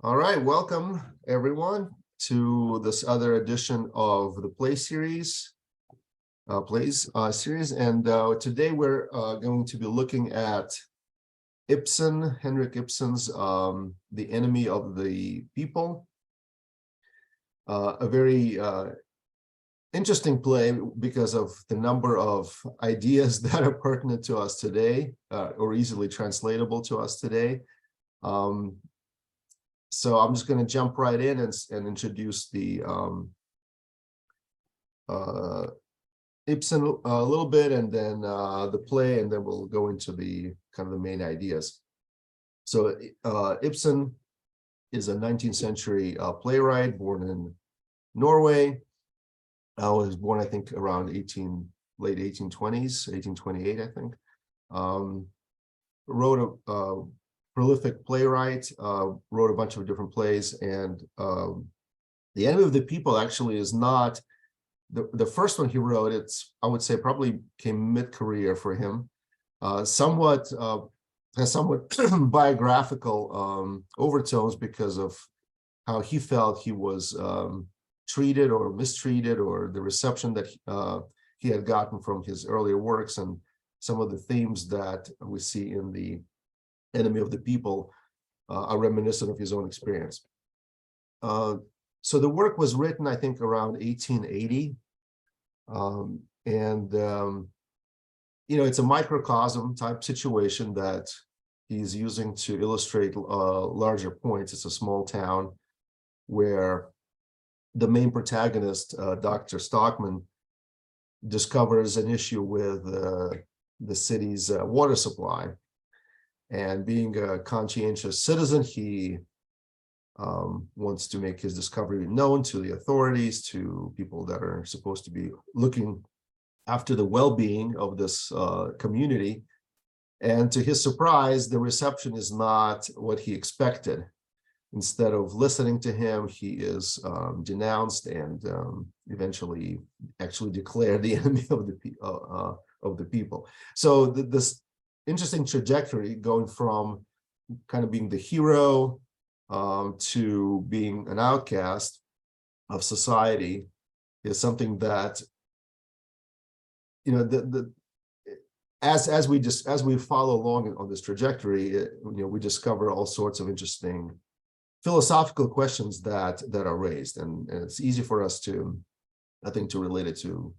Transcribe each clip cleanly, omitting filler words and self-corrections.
All right, welcome everyone to this other edition of the Play Series, series. And today we're going to be looking at Ibsen, Henrik Ibsen's The Enemy of the People. A very interesting play because of the number of ideas that are pertinent to us today, or easily translatable to us today. So I'm just going to jump right in and introduce the Ibsen a little bit, and then the play, and then we'll go into the kind of the main ideas. So Ibsen is a 19th century playwright born in Norway. Was born, I think, around late 1820s, 1828, I think. Wrote a prolific playwright, wrote a bunch of different plays, and The Enemy of the People actually is not the first one he wrote. It's, I would say, probably came mid-career for him. Has somewhat biographical overtones because of how he felt he was treated or mistreated, or the reception that he had gotten from his earlier works, and some of the themes that we see in The Enemy of the People are reminiscent of his own experience. So the work was written, I think, around 1880. It's a microcosm type situation that he's using to illustrate larger points. It's a small town where the main protagonist, Dr. Stockman, discovers an issue with the city's water supply. And being a conscientious citizen, he wants to make his discovery known to the authorities, to people that are supposed to be looking after the well-being of this community. And to his surprise, the reception is not what he expected. Instead of listening to him, he is denounced and eventually actually declared the enemy of the people. So this interesting trajectory, going from kind of being the hero to being an outcast of society, is something that, as we follow along on this trajectory, we discover all sorts of interesting philosophical questions that are raised, and it's easy for us to, I think, to relate it to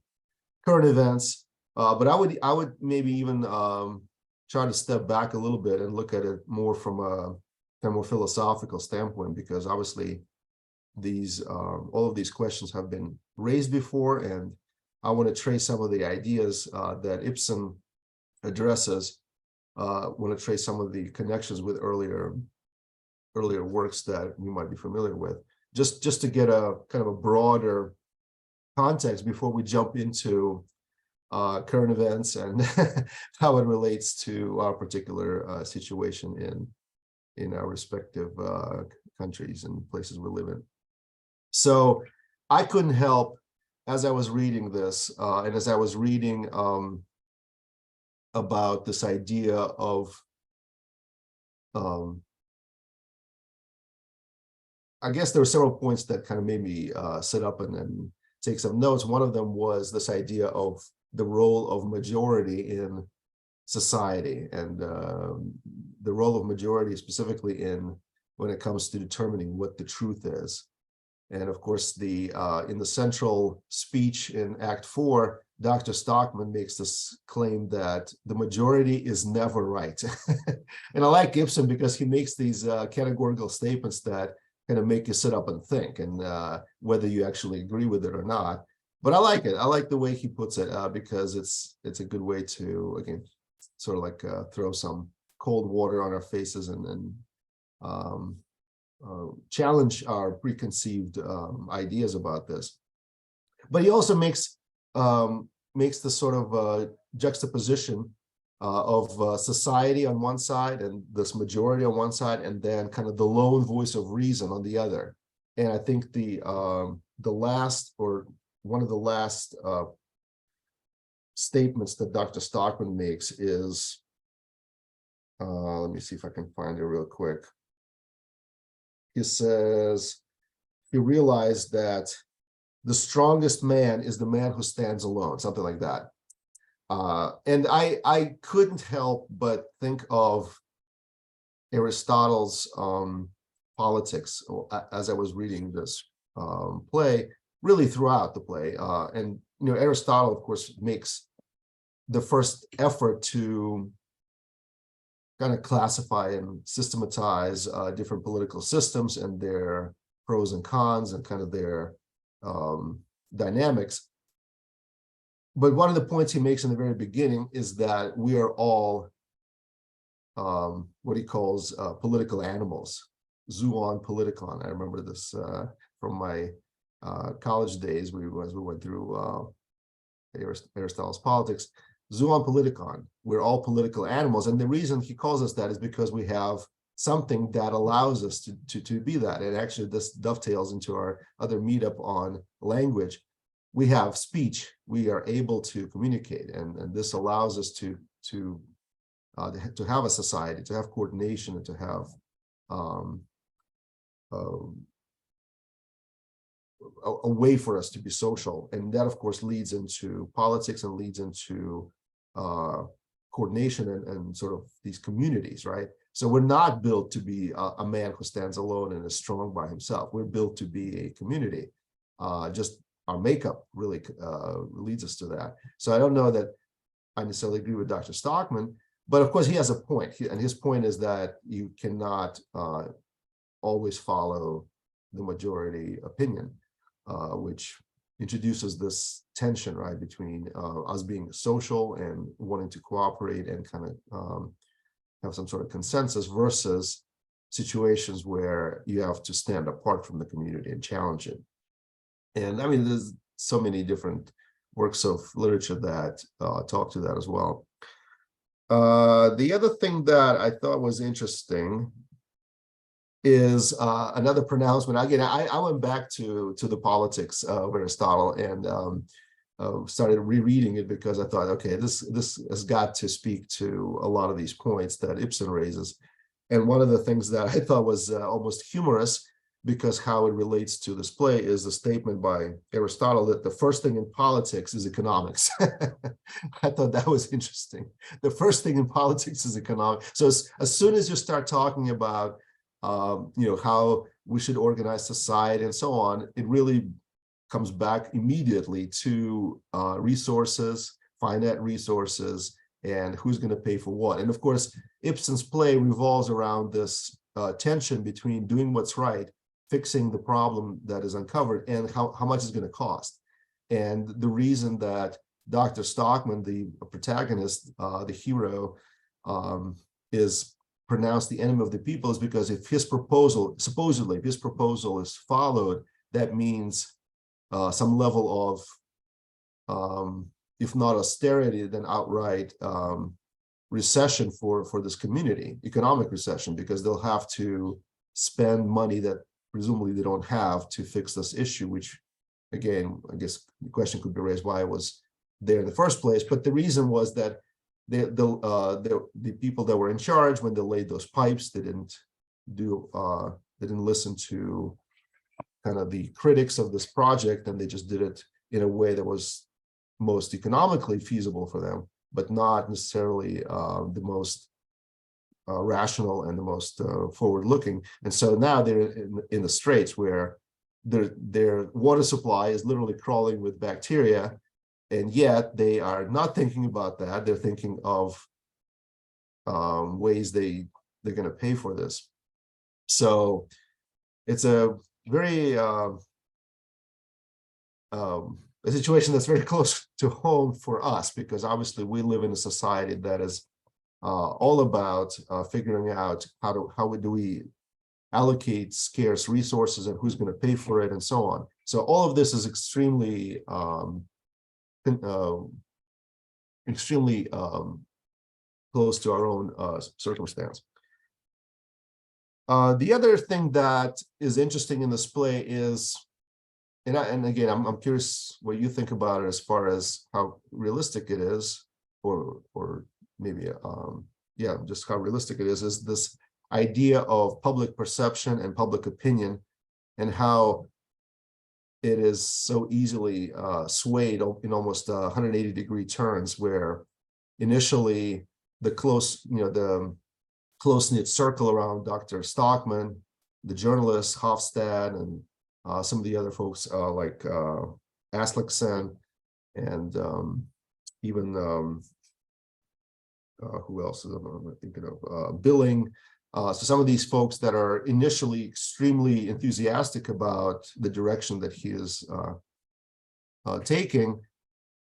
current events. But I would maybe even try to step back a little bit and look at it more from a more philosophical standpoint, because obviously all of these questions have been raised before, and I want to trace some of the ideas that Ibsen addresses. Want to trace some of the connections with earlier works that we might be familiar with, just to get a kind of a broader context before we jump into current events and how it relates to our particular situation in our respective countries and places we live in. So I couldn't help, as I was reading this, and as I was reading about this idea of I guess there were several points that kind of made me sit up and then take some notes. One of them was this idea of the role of majority in society, and the role of majority specifically when it comes to determining what the truth is. And of course, in the central speech in Act 4, Dr. Stockman makes this claim that the majority is never right. And I like Ibsen because he makes these categorical statements that kind of make you sit up and think, and whether you actually agree with it or not. But I like it. I like the way he puts it, because it's a good way to, again, sort of like throw some cold water on our faces and challenge our preconceived ideas about this. But he also makes the sort of juxtaposition of society on one side and this majority on one side, and then kind of the lone voice of reason on the other. And I think one of the last statements that Dr. Stockman makes is, let me see if I can find it real quick. he says he realized that the strongest man is the man who stands alone, something like that. And I couldn't help but think of Aristotle's Politics as I was reading this play, really throughout the play. And Aristotle, of course, makes the first effort to kind of classify and systematize different political systems and their pros and cons and kind of their dynamics. But one of the points he makes in the very beginning is that we are all what he calls political animals, zoon politikon. I remember this from my college days. As we went through Aristotle's Politics, zoon politikon. We're all political animals, and the reason he calls us that is because we have something that allows us to be that. And actually, this dovetails into our other meetup on language. We have speech. We are able to communicate, and this allows us to have a society, to have coordination, and to have a way for us to be social. And that, of course, leads into politics and leads into coordination and sort of these communities, right? So we're not built to be a man who stands alone and is strong by himself. We're built to be a community. Just our makeup really leads us to that. So I don't know that I necessarily agree with Dr. Stockman, but of course he has a point. And his point is that you cannot always follow the majority opinion, which introduces this tension, right, between us being social and wanting to cooperate and kind of have some sort of consensus versus situations where you have to stand apart from the community and challenge it. And I mean, there's so many different works of literature that talk to that as well. The other thing that I thought was interesting is another pronouncement. Again, I went back to the Politics of Aristotle and started rereading it because I thought, okay, this has got to speak to a lot of these points that Ibsen raises. And one of the things that I thought was almost humorous, because how it relates to this play, is the statement by Aristotle that the first thing in politics is economics. I thought that was interesting. The first thing in politics is economics. So as soon as you start talking about how we should organize society and so on, it really comes back immediately to resources, finite resources, and who's going to pay for what. And of course, Ibsen's play revolves around this tension between doing what's right, fixing the problem that is uncovered, and how much it's going to cost. And the reason that Dr. Stockman, the protagonist, the hero, is pronounced the enemy of the people is because if his proposal, supposedly, if his proposal is followed, that means some level of, if not austerity, then outright recession for this community, economic recession, because they'll have to spend money that presumably they don't have to fix this issue, which, again, I guess the question could be raised why it was there in the first place. But the reason was that the people that were in charge, when they laid those pipes, they didn't listen to kind of the critics of this project, and they just did it in a way that was most economically feasible for them, but not necessarily the most rational and the most forward-looking. And so now they're in the straits where their water supply is literally crawling with bacteria, and yet they are not thinking about that. They're thinking of ways they're going to pay for this. So it's a very a situation that's very close to home for us, because obviously we live in a society that is all about figuring out how do we allocate scarce resources and who's going to pay for it and so on. So all of this is extremely close to our own circumstance. The other thing that is interesting in this play is, and again, I'm curious what you think about it as far as how realistic it is, or maybe just how realistic it is this idea of public perception and public opinion, and how it is so easily swayed in almost 180-degree turns, where initially the close-knit circle around Dr. Stockman, the journalists, Hofstad, and some of the other folks like Aslickson, and even who else is I'm thinking of? Billing. So some of these folks that are initially extremely enthusiastic about the direction that he is taking,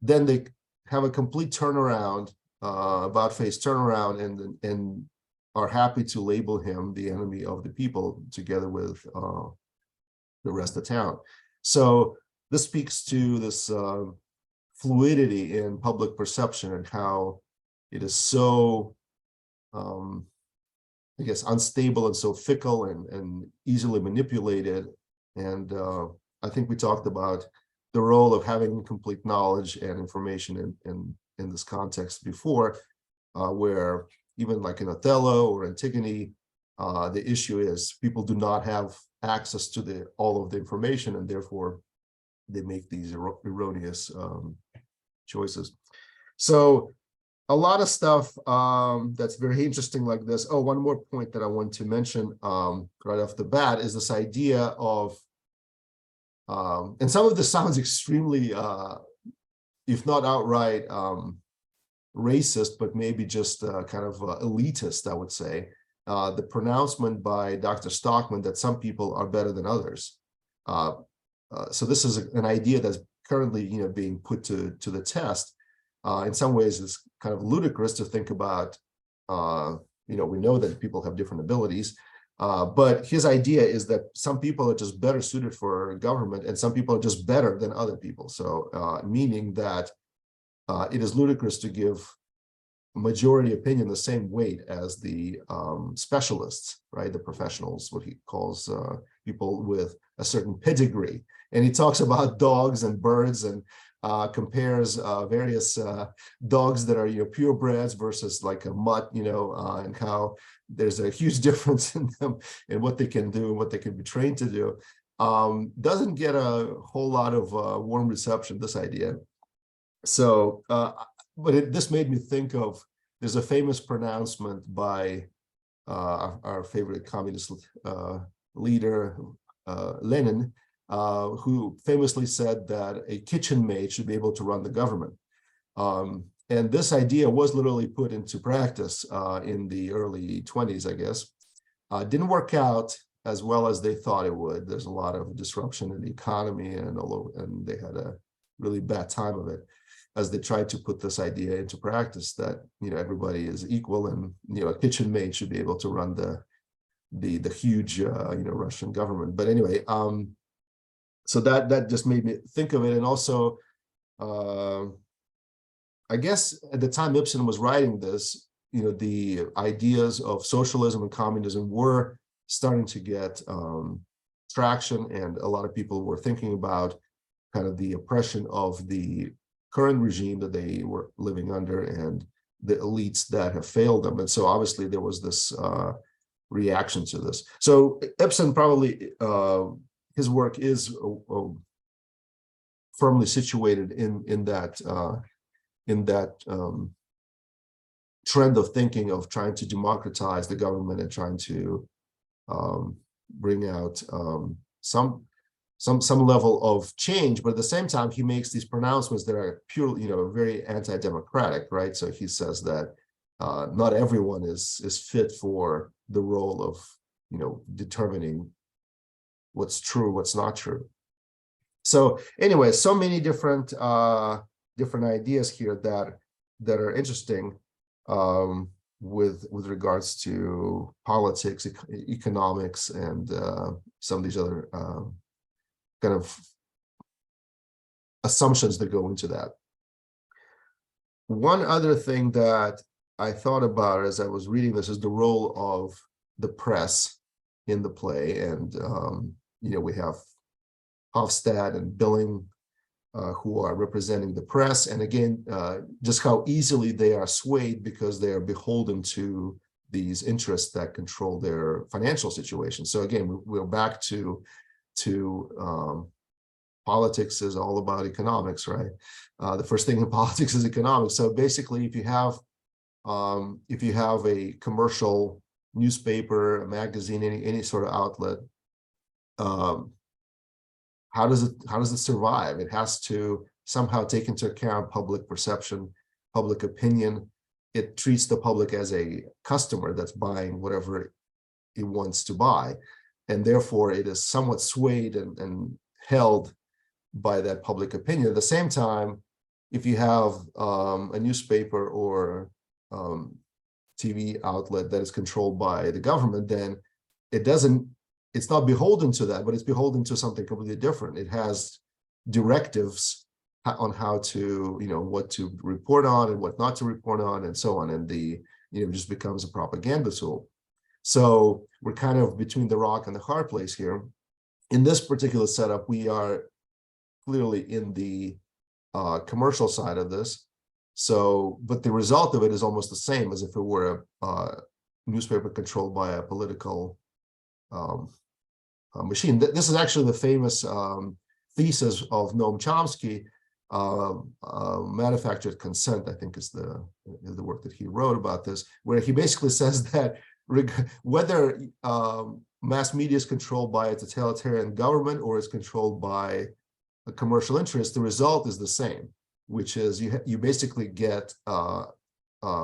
then they have a complete turnaround, about-face turnaround, and are happy to label him the enemy of the people, together with the rest of town. So this speaks to this fluidity in public perception, and how it is so I guess unstable and so fickle and easily manipulated. And I think we talked about the role of having complete knowledge and information in this context before, where even like in Othello or Antigone, the issue is people do not have access to all of the information, and therefore they make these erroneous choices. So a lot of stuff that's very interesting like this. Oh, one more point that I want to mention right off the bat is this idea of, and some of this sounds extremely, if not outright racist, but maybe just kind of elitist, I would say, the pronouncement by Dr. Stockman that some people are better than others. So this is an idea that's currently, being put to the test. In some ways, it's kind of ludicrous to think about, we know that people have different abilities, but his idea is that some people are just better suited for government, and some people are just better than other people. So meaning that it is ludicrous to give majority opinion the same weight as the specialists, right? The professionals, what he calls people with a certain pedigree. And he talks about dogs and birds, and compares various dogs that are purebreds versus like a mutt, and how there's a huge difference in them and what they can do and what they can be trained to do. Doesn't get a whole lot of warm reception, this idea. So, but this made me think of, there's a famous pronouncement by our favorite communist leader, Lenin, who famously said that a kitchen maid should be able to run the government. And this idea was literally put into practice in the early 20s, I guess. Didn't work out as well as they thought it would. There's a lot of disruption in the economy, and they had a really bad time of it as they tried to put this idea into practice that everybody is equal, and a kitchen maid should be able to run the huge Russian government. But anyway, so that just made me think of it. And also, I guess at the time Ibsen was writing this, the ideas of socialism and communism were starting to get traction, and a lot of people were thinking about kind of the oppression of the current regime that they were living under, and the elites that have failed them. And so obviously there was this reaction to this. So Ibsen probably, his work is firmly situated in that trend of thinking, of trying to democratize the government and trying to bring out some level of change. But at the same time, he makes these pronouncements that are purely, very anti-democratic, right? So he says that not everyone is fit for the role of, determining what's true, what's not true. So anyway, so many different ideas here that are interesting with regards to politics, economics, and some of these other kind of assumptions that go into that. One other thing that I thought about as I was reading this is the role of the press in the play. And, we have Hofstad and Billing who are representing the press. And again, just how easily they are swayed because they are beholden to these interests that control their financial situation. So again, we're back to politics is all about economics, right? The first thing in politics is economics. So basically, if you have a commercial newspaper, a magazine, any sort of outlet, how does it survive? It has to somehow take into account public perception, public opinion. It treats the public as a customer that's buying whatever it wants to buy, and therefore it is somewhat swayed and held by that public opinion. At the same time, if you have a newspaper or TV outlet that is controlled by the government, then it's not beholden to that, but it's beholden to something completely different. It has directives on how to, what to report on and what not to report on and so on. And it just becomes a propaganda tool. So we're kind of between the rock and the hard place here. In this particular setup, we are clearly in the commercial side of this. So, but the result of it is almost the same as if it were a newspaper controlled by a political machine. This is actually the famous thesis of Noam Chomsky, Manufactured Consent, I think is the work that he wrote about this, where he basically says that whether mass media is controlled by a totalitarian government or is controlled by a commercial interest, the result is the same, which is you basically get a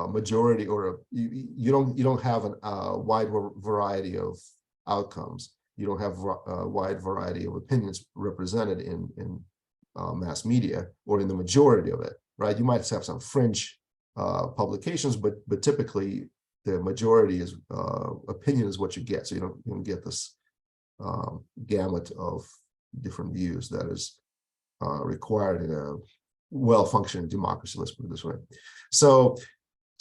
majority, or you don't have a wide variety of outcomes. You don't have a wide variety of opinions represented in mass media or in the majority of it, right? You might have some fringe publications, but typically the majority is opinion is what you get. So you don't get this gamut of different views that is required in a well-functioning democracy, let's put it this way. So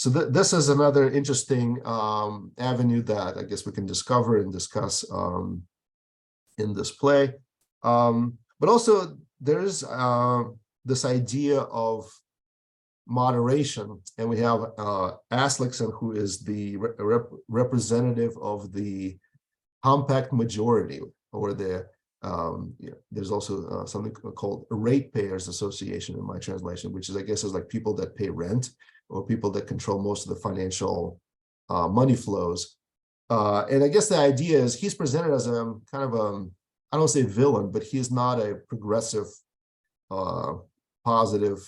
this is another interesting avenue that I guess we can discover and discuss in this play. But also there's this idea of moderation, and we have Aslickson, who is the representative of the compact majority, or there's also something called a ratepayers association in my translation, which is, I guess, is like people that pay rent or people that control most of the financial money flows. And I guess the idea is he's presented as a kind of I don't say villain, but he's not a progressive, positive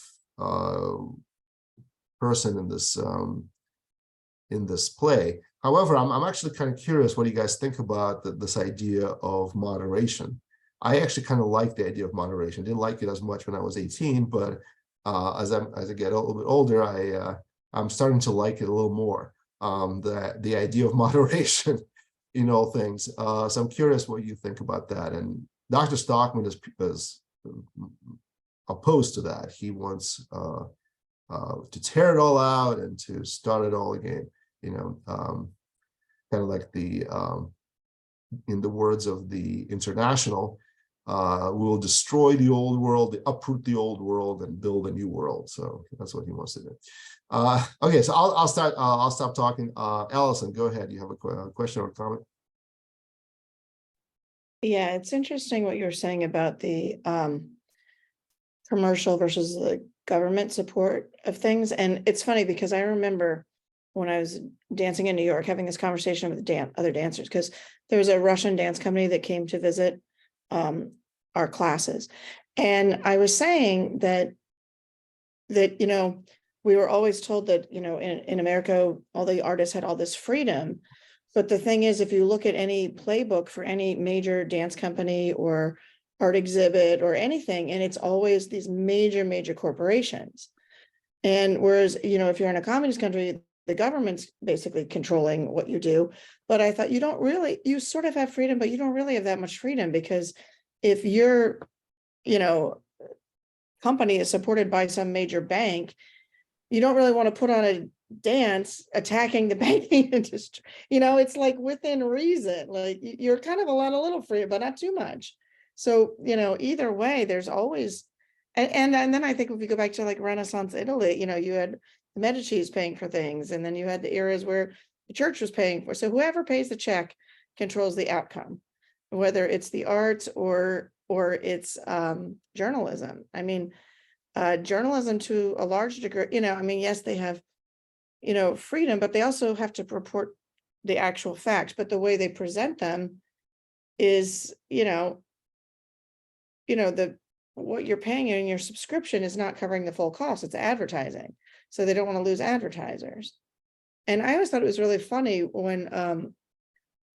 person in this play. However, I'm actually kind of curious what you guys think about this idea of moderation. I actually kind of like the idea of moderation. Didn't like it as much when I was 18, but as I get a little bit older, I'm starting to like it a little more. The idea of moderation in all things. So I'm curious what you think about that. And Dr. Stockman is opposed to that. He wants to tear it all out and to start it all again. Kind of like in the words of the International, we will destroy the old world, uproot the old world, and build a new world. So that's what he wants to do. Okay, so I'll start. I'll stop talking. Allison, go ahead. You have a question or a comment? Yeah, it's interesting what you're saying about the commercial versus the government support of things. And it's funny because I remember when I was dancing in New York, having this conversation with other dancers, because there was a Russian dance company that came to visit our classes. And I was saying that we were always told that, in America, all the artists had all this freedom. But the thing is, if you look at any playbook for any major dance company or art exhibit or anything, and it's always these major corporations. And whereas, if you're in a communist country, the government's basically controlling what you do. But I thought you sort of have freedom, but you don't really have that much freedom, because if your, company is supported by some major bank, you don't really want to put on a dance attacking the banking industry. It's like within reason, like you're kind of allowed a little free, but not too much. So, either way, there's always, and then I think if you go back to like Renaissance Italy, you had the Medici's paying for things, and then you had the eras where the church was paying for. So whoever pays the check controls the outcome, whether it's the arts or it's journalism. I mean, journalism to a large degree, I mean, yes, they have, freedom, but they also have to report the actual facts, but the way they present them is, what you're paying in your subscription is not covering the full cost. It's advertising. So they don't want to lose advertisers. And I always thought it was really funny when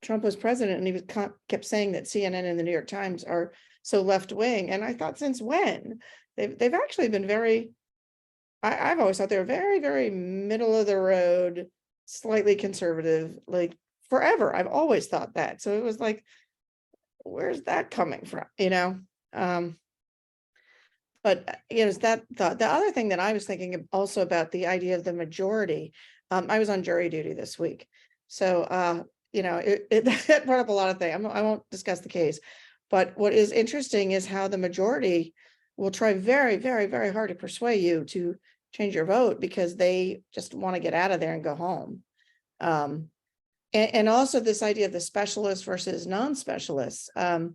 Trump was president and he kept saying that CNN and the New York Times are so left wing. And I thought, since when? They've actually been very, I've always thought they were very, very middle of the road, slightly conservative, like forever. I've always thought that. So it was like, where's that coming from? But it's that thought. The other thing that I was thinking also about the idea of the majority. I was on jury duty this week, so it brought up a lot of things. I won't discuss the case, but what is interesting is how the majority will try very, very, very hard to persuade you to change your vote because they just want to get out of there and go home. And also this idea of the specialists versus non-specialists. In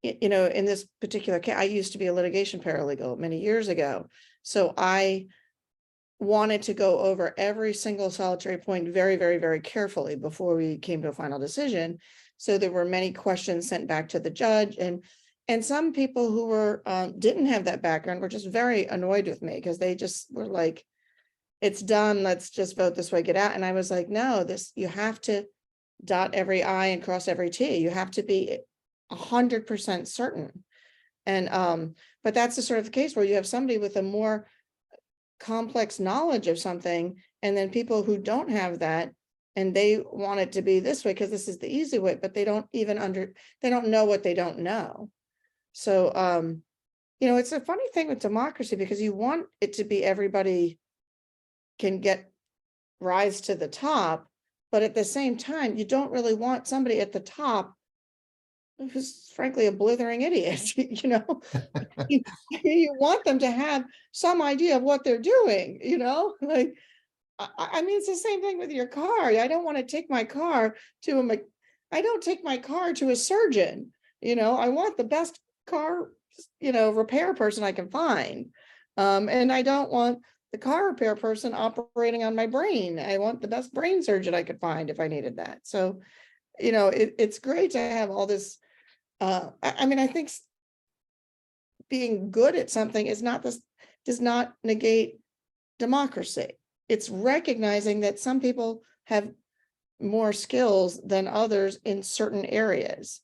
this particular case, I used to be a litigation paralegal many years ago. So I wanted to go over every single solitary point very, very, very carefully before we came to a final decision. So there were many questions sent back to the judge, and some people who were didn't have that background were just very annoyed with me because they just were like, it's done, let's just vote this way, get out. And I was like, no, you have to dot every I and cross every T. You have to be 100% certain. And but that's the sort of case where you have somebody with a more complex knowledge of something, and then people who don't have that and they want it to be this way because this is the easy way, but they don't know what they don't know. So it's a funny thing with democracy because you want it to be everybody can rise to the top, but at the same time you don't really want somebody at the top who's frankly a blithering idiot. You want them to have some idea of what they're doing, like, I mean, it's the same thing with your car. I don't want to take my car to I don't take my car to a surgeon. I want the best car, repair person I can find. And I don't want the car repair person operating on my brain. I want the best brain surgeon I could find if I needed that. So, it's great to have all this. I mean, I think being good at something does not negate democracy. It's recognizing that some people have more skills than others in certain areas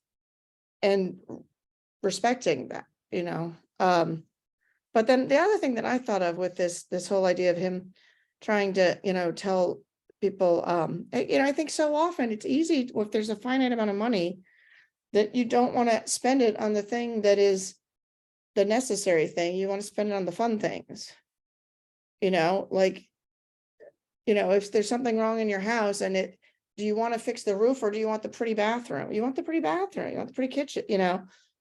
and respecting that, But then the other thing that I thought of with this whole idea of him trying to, tell people, I think so often it's easy if there's a finite amount of money that you don't want to spend it on the thing that is the necessary thing. You want to spend it on the fun things, if there's something wrong in your house and do you want to fix the roof or do you want the pretty bathroom? You want the pretty bathroom, you want the pretty kitchen,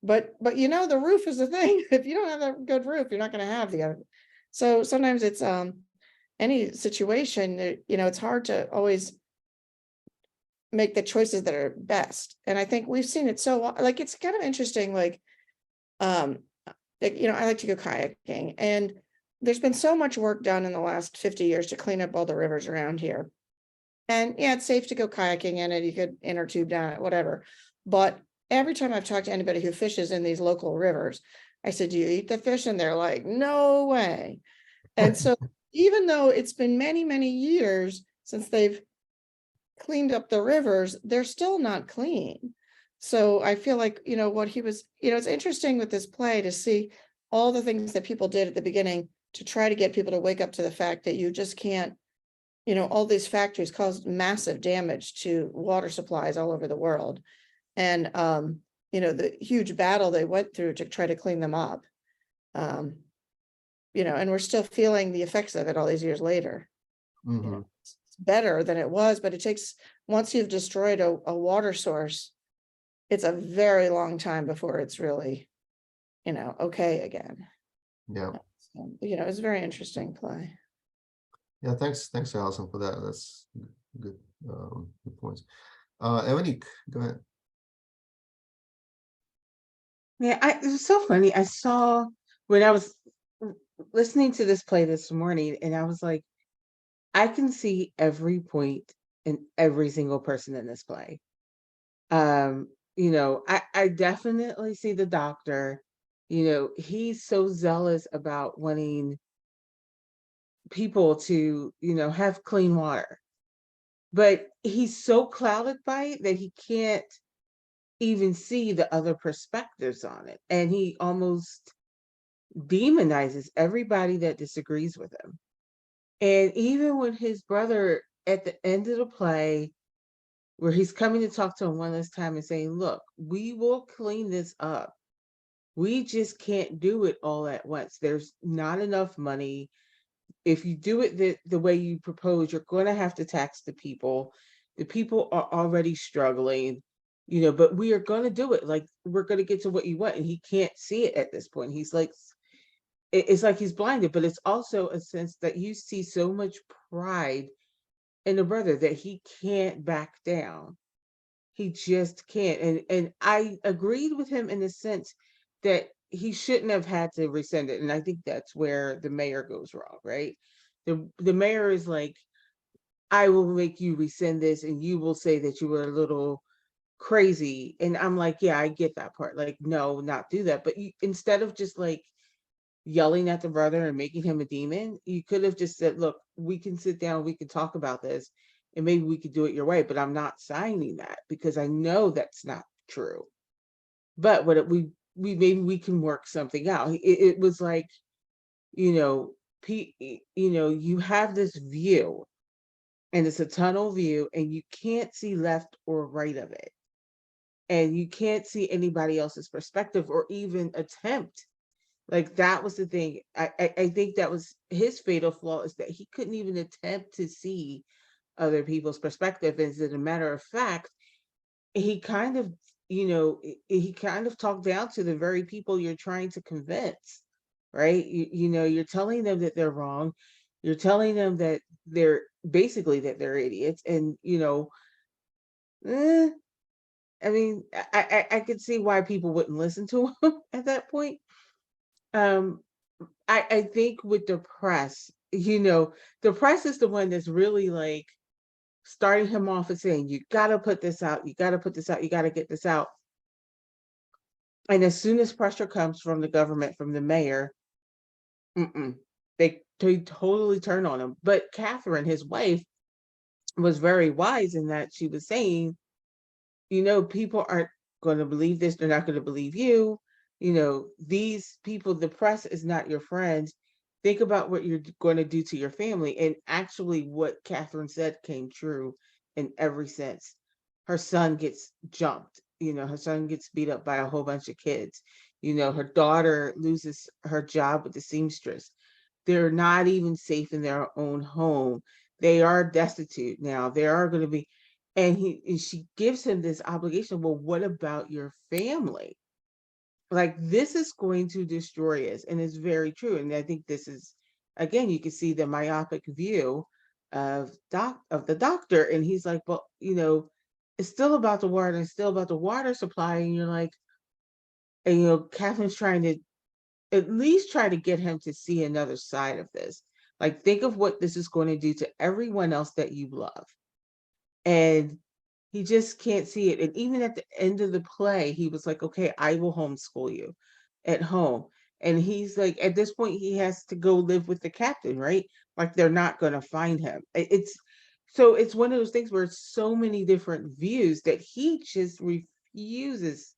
but the roof is the thing. If you don't have a good roof, you're not going to have the other. So sometimes it's any situation, it's hard to always make the choices that are best. And I think we've seen it it's kind of interesting, I like to go kayaking, and there's been so much work done in the last 50 years to clean up all the rivers around here. And yeah, it's safe to go kayaking in it. You could inner tube down it, whatever. But every time I've talked to anybody who fishes in these local rivers, I said, do you eat the fish? And they're like, no way. And so even though it's been many, many years since they've cleaned up the rivers, they're still not clean. So I feel like, what he was, it's interesting with this play to see all the things that people did at the beginning to try to get people to wake up to the fact that you just can't, all these factories caused massive damage to water supplies all over the world. And, the huge battle they went through to try to clean them up, and we're still feeling the effects of it all these years later. Mm-hmm. It's better than it was, but it takes, once you've destroyed a water source, it's a very long time before it's really, okay again. Yeah. So, it's a very interesting play. Yeah, thanks, Allison, for that. That's good Good points. Emily, go ahead. Yeah, it was so funny. I saw when I was listening to this play this morning, and I was like, I can see every point in every single person in this play. I definitely see the doctor. He's so zealous about wanting people to, have clean water. But he's so clouded by it that he can't even see the other perspectives on it. And he almost demonizes everybody that disagrees with him. And even when his brother at the end of the play, where he's coming to talk to him one last time and saying, look, we will clean this up. We just can't do it all at once. There's not enough money. If you do it the way you propose, you're going to have to tax the people. The people are already struggling, but we are going to do it. Like, we're going to get to what you want. And he can't see it at this point. He's like, it's like he's blinded, but it's also a sense that you see so much pride in the brother that he can't back down. He just can't. And I agreed with him in the sense that he shouldn't have had to rescind it. And I think that's where the mayor goes wrong, right? The mayor is like, I will make you rescind this and you will say that you were a little crazy. And I'm like, yeah, I get that part. Like, no, not do that. But instead of just like yelling at the brother and making him a demon, you could have just said, look, we can sit down, we can talk about this, and maybe we could do it your way, but I'm not signing that because I know that's not true. But we maybe we can work something out. It was like, you have this view and it's a tunnel view and you can't see left or right of it. And you can't see anybody else's perspective or even attempt. Like, that was the thing. I think that was his fatal flaw, is that he couldn't even attempt to see other people's perspective. As a matter of fact, he kind of, he kind of talked down to the very people you're trying to convince, right? You're telling them that they're wrong. You're telling them that they're basically that they're idiots. And, eh, I mean, I could see why people wouldn't listen to him at that point. Um, I think with the press, the press is the one that's really like starting him off and saying, you got to put this out, you got to put this out, you got to get this out. And as soon as pressure comes from the government, from the mayor, they totally turn on him. But Catherine, his wife, was very wise in that she was saying, people aren't going to believe this, they're not going to believe you. These people, the press is not your friends. Think about what you're going to do to your family. And actually, what Catherine said came true in every sense. Her son gets jumped. Her son gets beat up by a whole bunch of kids. Her daughter loses her job with the seamstress. They're not even safe in their own home. They are destitute now. They are going to be, and she gives him this obligation. Well, what about your family? Like, this is going to destroy us. And it's very true. And I think this is, again, you can see the myopic view of the doctor. And he's like, well, it's still about the water, it's still about the water supply. And you're like, and Catherine's trying to at least try to get him to see another side of this. Like, think of what this is going to do to everyone else that you love. And he just can't see it. And even at the end of the play, he was like, okay, I will homeschool you at home. And he's like, at this point, he has to go live with the captain, right? Like, they're not going to find him. It's one of those things where it's so many different views that he just refuses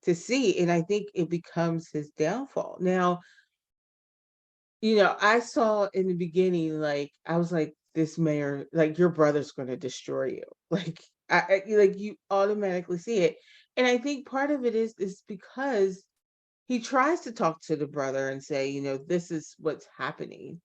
to see. And I think it becomes his downfall. Now, I saw in the beginning, like, I was like, this mayor, like, your brother's going to destroy you. Like, like, you automatically see it. And I think part of it is because he tries to talk to the brother and say, this is what's happening.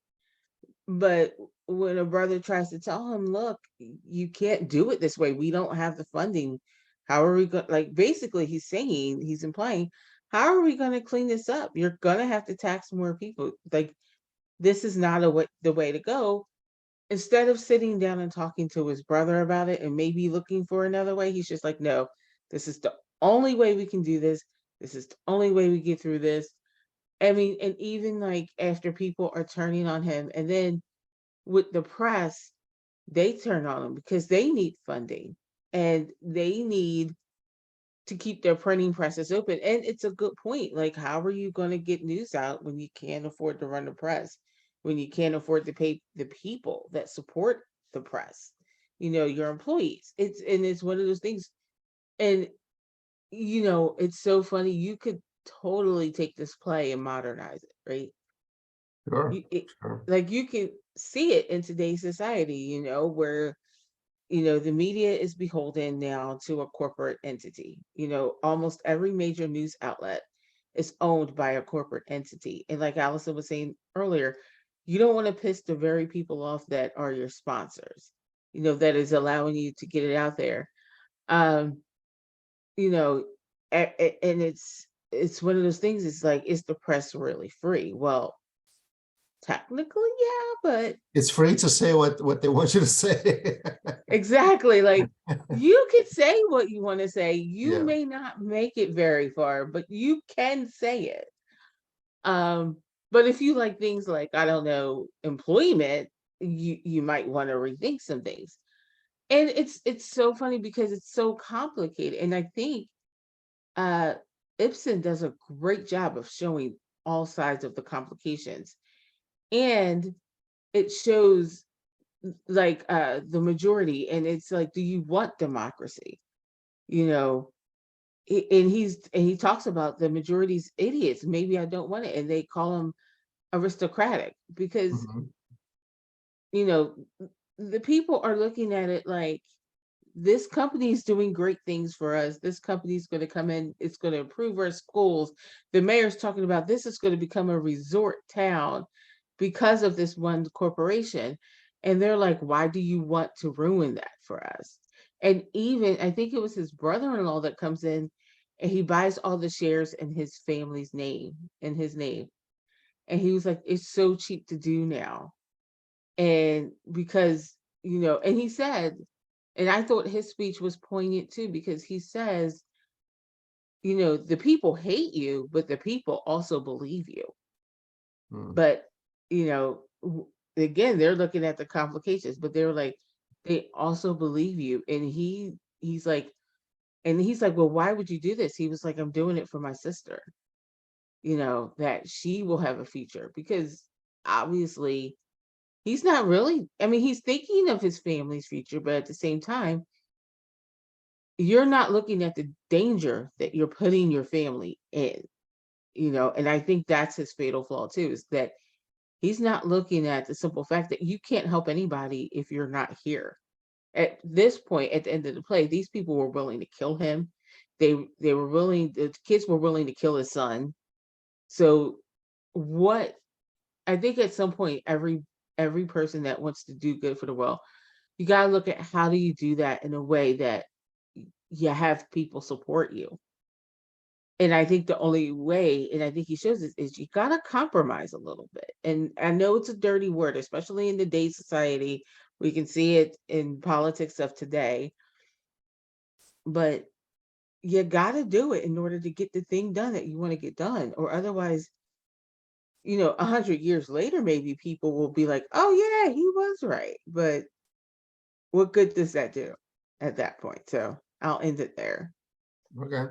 But when a brother tries to tell him, look, you can't do it this way. We don't have the funding. How are we going? Like, basically, he's implying, how are we going to clean this up? You're going to have to tax more people. Like, this is not the way to go. instead of sitting down and talking to his brother about it and maybe looking for another way, he's just like, no, this is the only way we can do this. This is the only way we get through this. I mean, and even like after people are turning on him, and then with the press, they turn on him because they need funding and they need to keep their printing presses open. And it's a good point. Like, how are you going to get news out when you can't afford to run the press, when you can't afford to pay the people that support the press, your employees? It's one of those things. And, it's so funny. You could totally take this play and modernize it, right? Sure, You, it, sure. like you can see it in today's society, where the media is beholden now to a corporate entity. Almost every major news outlet is owned by a corporate entity. And like Allison was saying earlier, you don't want to piss the very people off that are your sponsors, that is allowing you to get it out there. Um, and it's one of those things, it's like, is the press really free? Well, technically, yeah, but It's free to say what they want you to say. exactly. Like, you can say what you want to say. You Yeah. may not make it very far, but you can say it. Um, but if you like things like, I don't know, employment, you might want to rethink some things. And it's so funny because it's so complicated. And I think uh Ibsen does a great job of showing all sides of the complications. And it shows like the majority, and it's like, do you want democracy? you know and he talks about the majority's idiots. Maybe I don't want it, and they call them aristocratic because Mhm. you know the people are looking at it like, this company is doing great things for us. This company is going to come in, it's going to improve our schools. The mayor's talking about this is going to become a resort town because of this one corporation. And they're like, why do you want to ruin that for us? And even, I think it was his brother-in-law that comes in and he buys all the shares in his family's name, in his name. And he was like, it's so cheap to do now. And because, and he said, and I thought his speech was poignant too, because he says, the people hate you, but the people also believe you. Mm. But, again, they're looking at the complications, but they're like, they also believe you. And he's like, well, why would you do this? He was like, I'm doing it for my sister, that she will have a future, because obviously he's not really, I mean, he's thinking of his family's future, but at the same time, you're not looking at the danger that you're putting your family in, and I think that's his fatal flaw too, is that he's not looking at the simple fact that you can't help anybody if you're not here. At this point, at the end of the play, these people were willing to kill him. They were willing, the kids were willing to kill his son. So what, I think at some point, every person that wants to do good for the world, you got to look at how do you do that in a way that you have people support you. And I think the only way, and I think he shows this, is you got to compromise a little bit. And I know it's a dirty word, especially in today's society. We can see it in politics of today, but you got to do it in order to get the thing done that you want to get done. Or otherwise, 100 years later, maybe people will be like, oh yeah, he was right. But what good does that do at that point? So I'll end it there. Okay.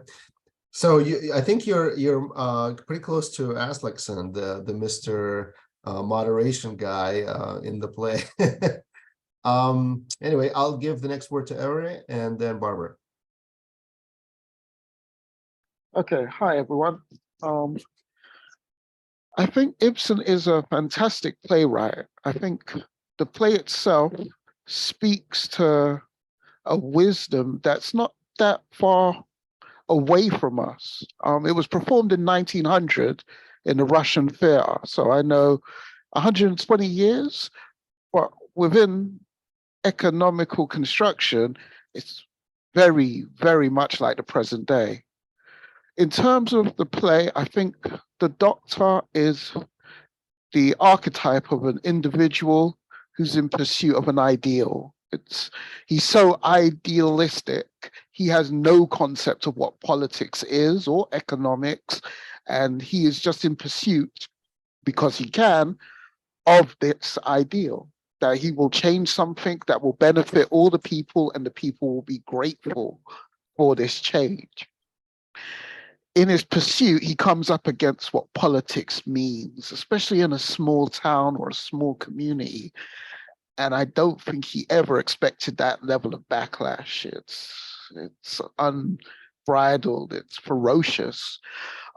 So I think you're pretty close to Aslaksen, the Mr. Moderation guy in the play. Anyway, I'll give the next word to Erin and then Barbara. Okay, hi everyone. I think Ibsen is a fantastic playwright. I think the play itself speaks to a wisdom that's not that far away from us. It was performed in 1900 in the Russian theater, so I know 120 years, but within economical construction, it's very, very much like the present day. In terms of the play, I think the Doctor is the archetype of an individual who's in pursuit of an ideal. He's so idealistic. He has no concept of what politics is or economics, and he is just in pursuit, because he can, of this ideal that he will change something that will benefit all the people, and the people will be grateful for this change. In his pursuit, he comes up against what politics means, especially in a small town or a small community. And I don't think he ever expected that level of backlash. It's unbridled, it's ferocious.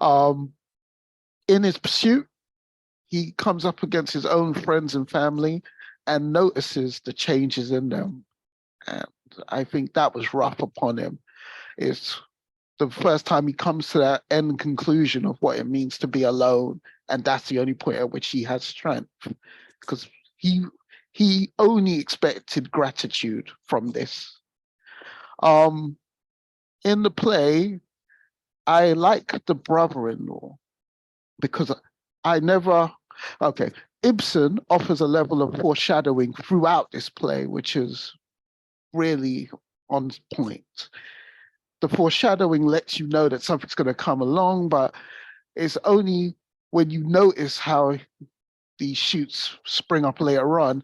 In his pursuit, he comes up against his own friends and family and notices the changes in them. And I think that was rough upon him. It's the first time he comes to that end conclusion of what it means to be alone. And that's the only point at which he has strength, because he only expected gratitude from this. In the play, I like the brother-in-law because Ibsen offers a level of foreshadowing throughout this play, which is really on point. The foreshadowing lets you know that something's going to come along, but it's only when you notice how these shoots spring up later on,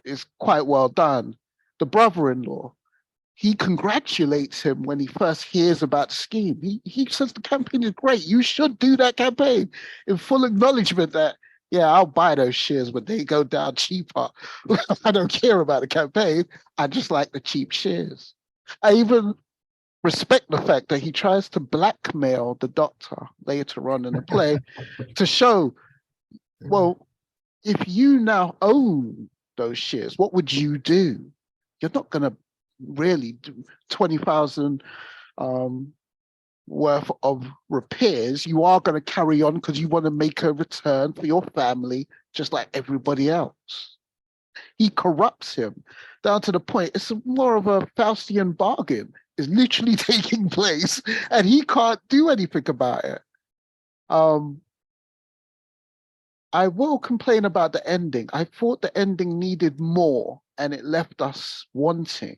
is quite well done. The brother-in-law, he congratulates him when he first hears about the scheme. He says the campaign is great. You should do that campaign, in full acknowledgement that, yeah, I'll buy those shares when they go down cheaper. I don't care about the campaign. I just like the cheap shares. I even respect the fact that he tries to blackmail the doctor later on in the play to show, well, if you now own those shares, what would you do? You're not going to really do 20,000 worth of repairs. You are going to carry on because you want to make a return for your family, just like everybody else. He corrupts him down to the point it's more of a Faustian bargain is literally taking place, and he can't do anything about it. I will complain about the ending. I thought the ending needed more, and it left us wanting.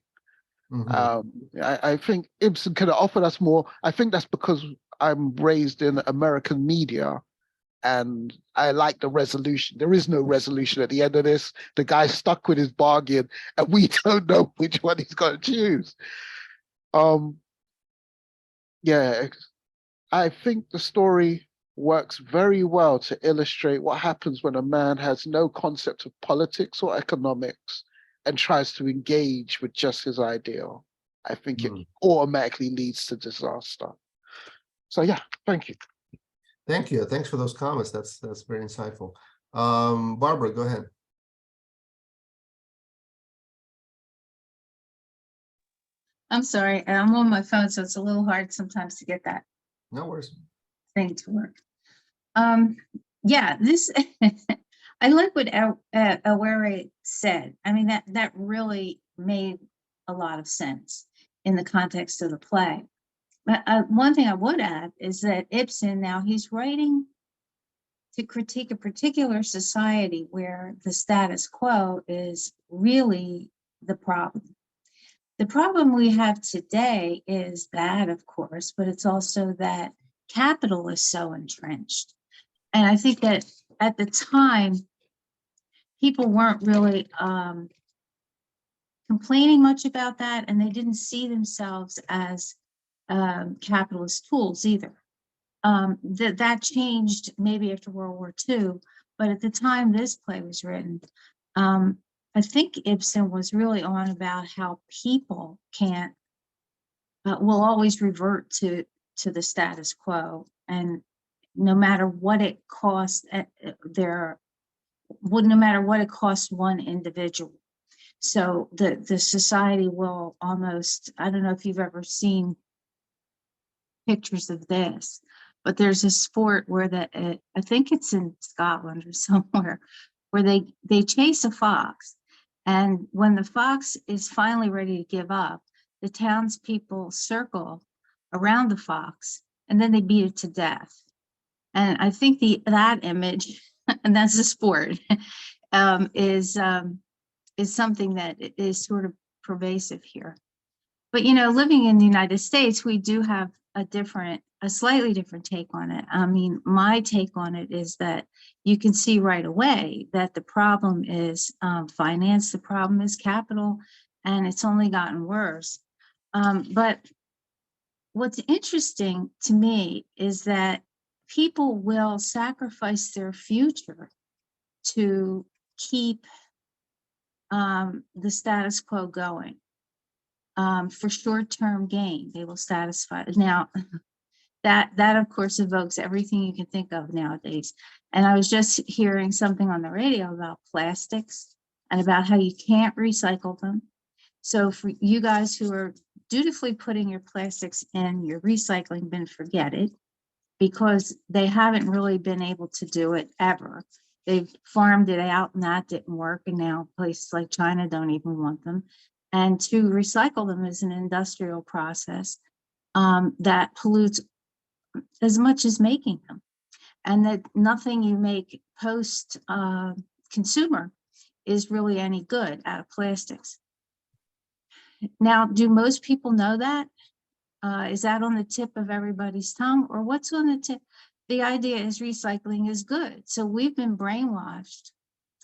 I think Ibsen could have offered us more. I think that's because I'm raised in American media, and I like the resolution. There is no resolution at the end of this. The guy's stuck with his bargain, and we don't know which one he's going to choose. Yeah, I think the story works very well to illustrate what happens when a man has no concept of politics or economics and tries to engage with just his ideal. I think it automatically leads to disaster. So yeah, thank you. Thank you. Thanks for those comments. That's very insightful. Barbara, go ahead. I'm sorry, I'm on my phone, so it's a little hard sometimes to get that No worries. thing to work. Yeah, this I like what Aware said. I mean, that really made a lot of sense in the context of the play. But one thing I would add is that Ibsen, now he's writing to critique a particular society where the status quo is really the problem. The problem we have today is that, of course, but it's also that capital is so entrenched. And I think that at the time, people weren't really complaining much about that, and they didn't see themselves as capitalist tools either. That changed maybe after World War II, but at the time this play was written, I think Ibsen was really on about how people will always revert to the status quo, and no matter what it costs, no matter what it costs one individual. So the society will almost, I don't know if you've ever seen pictures of this, but there's a sport where I think it's in Scotland or somewhere, where they chase a fox. And when the fox is finally ready to give up, the townspeople circle around the fox and then they beat it to death. And I think that image, and that's the sport, is is something that is sort of pervasive here. But, living in the United States, we do have a slightly different take on it. I mean, my take on it is that you can see right away that the problem is finance, the problem is capital, and it's only gotten worse. But what's interesting to me is that people will sacrifice their future to keep the status quo going. For short-term gain, they will satisfy. Now, that of course evokes everything you can think of nowadays. And I was just hearing something on the radio about plastics and about how you can't recycle them. So for you guys who are dutifully putting your plastics in your recycling bin, forget it, because they haven't really been able to do it ever. They've farmed it out and that didn't work. And now places like China don't even want them. And to recycle them is an industrial process that pollutes as much as making them. And that nothing you make post consumer is really any good out of plastics. Now, do most people know that? Is that on the tip of everybody's tongue, or what's on the tip? The idea is recycling is good. So we've been brainwashed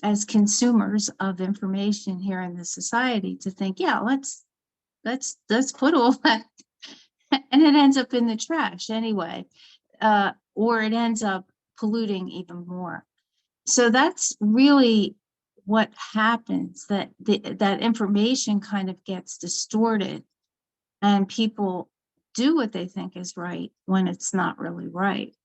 as consumers of information here in the society to think, yeah, let's put all that, and it ends up in the trash anyway, or it ends up polluting even more. So that's really what happens, that that information kind of gets distorted and people do what they think is right when it's not really right.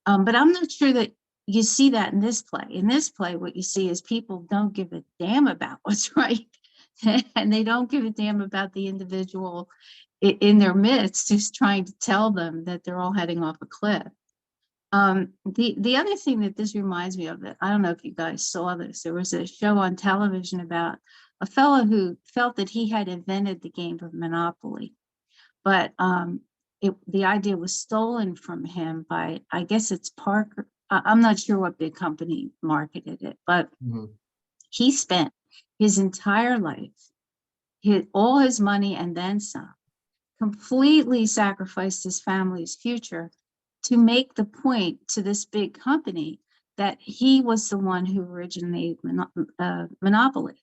But I'm not sure that you see that in this play. In this play, what you see is people don't give a damn about what's right. And they don't give a damn about the individual in their midst who's trying to tell them that they're all heading off a cliff. The other thing that this reminds me of, that I don't know if you guys saw this, there was a show on television about a fellow who felt that he had invented the game of Monopoly, but the idea was stolen from him by, I guess it's Parker. I'm not sure what big company marketed it, but he spent his entire life, all his money and then some, completely sacrificed his family's future to make the point to this big company that he was the one who originated Monopoly.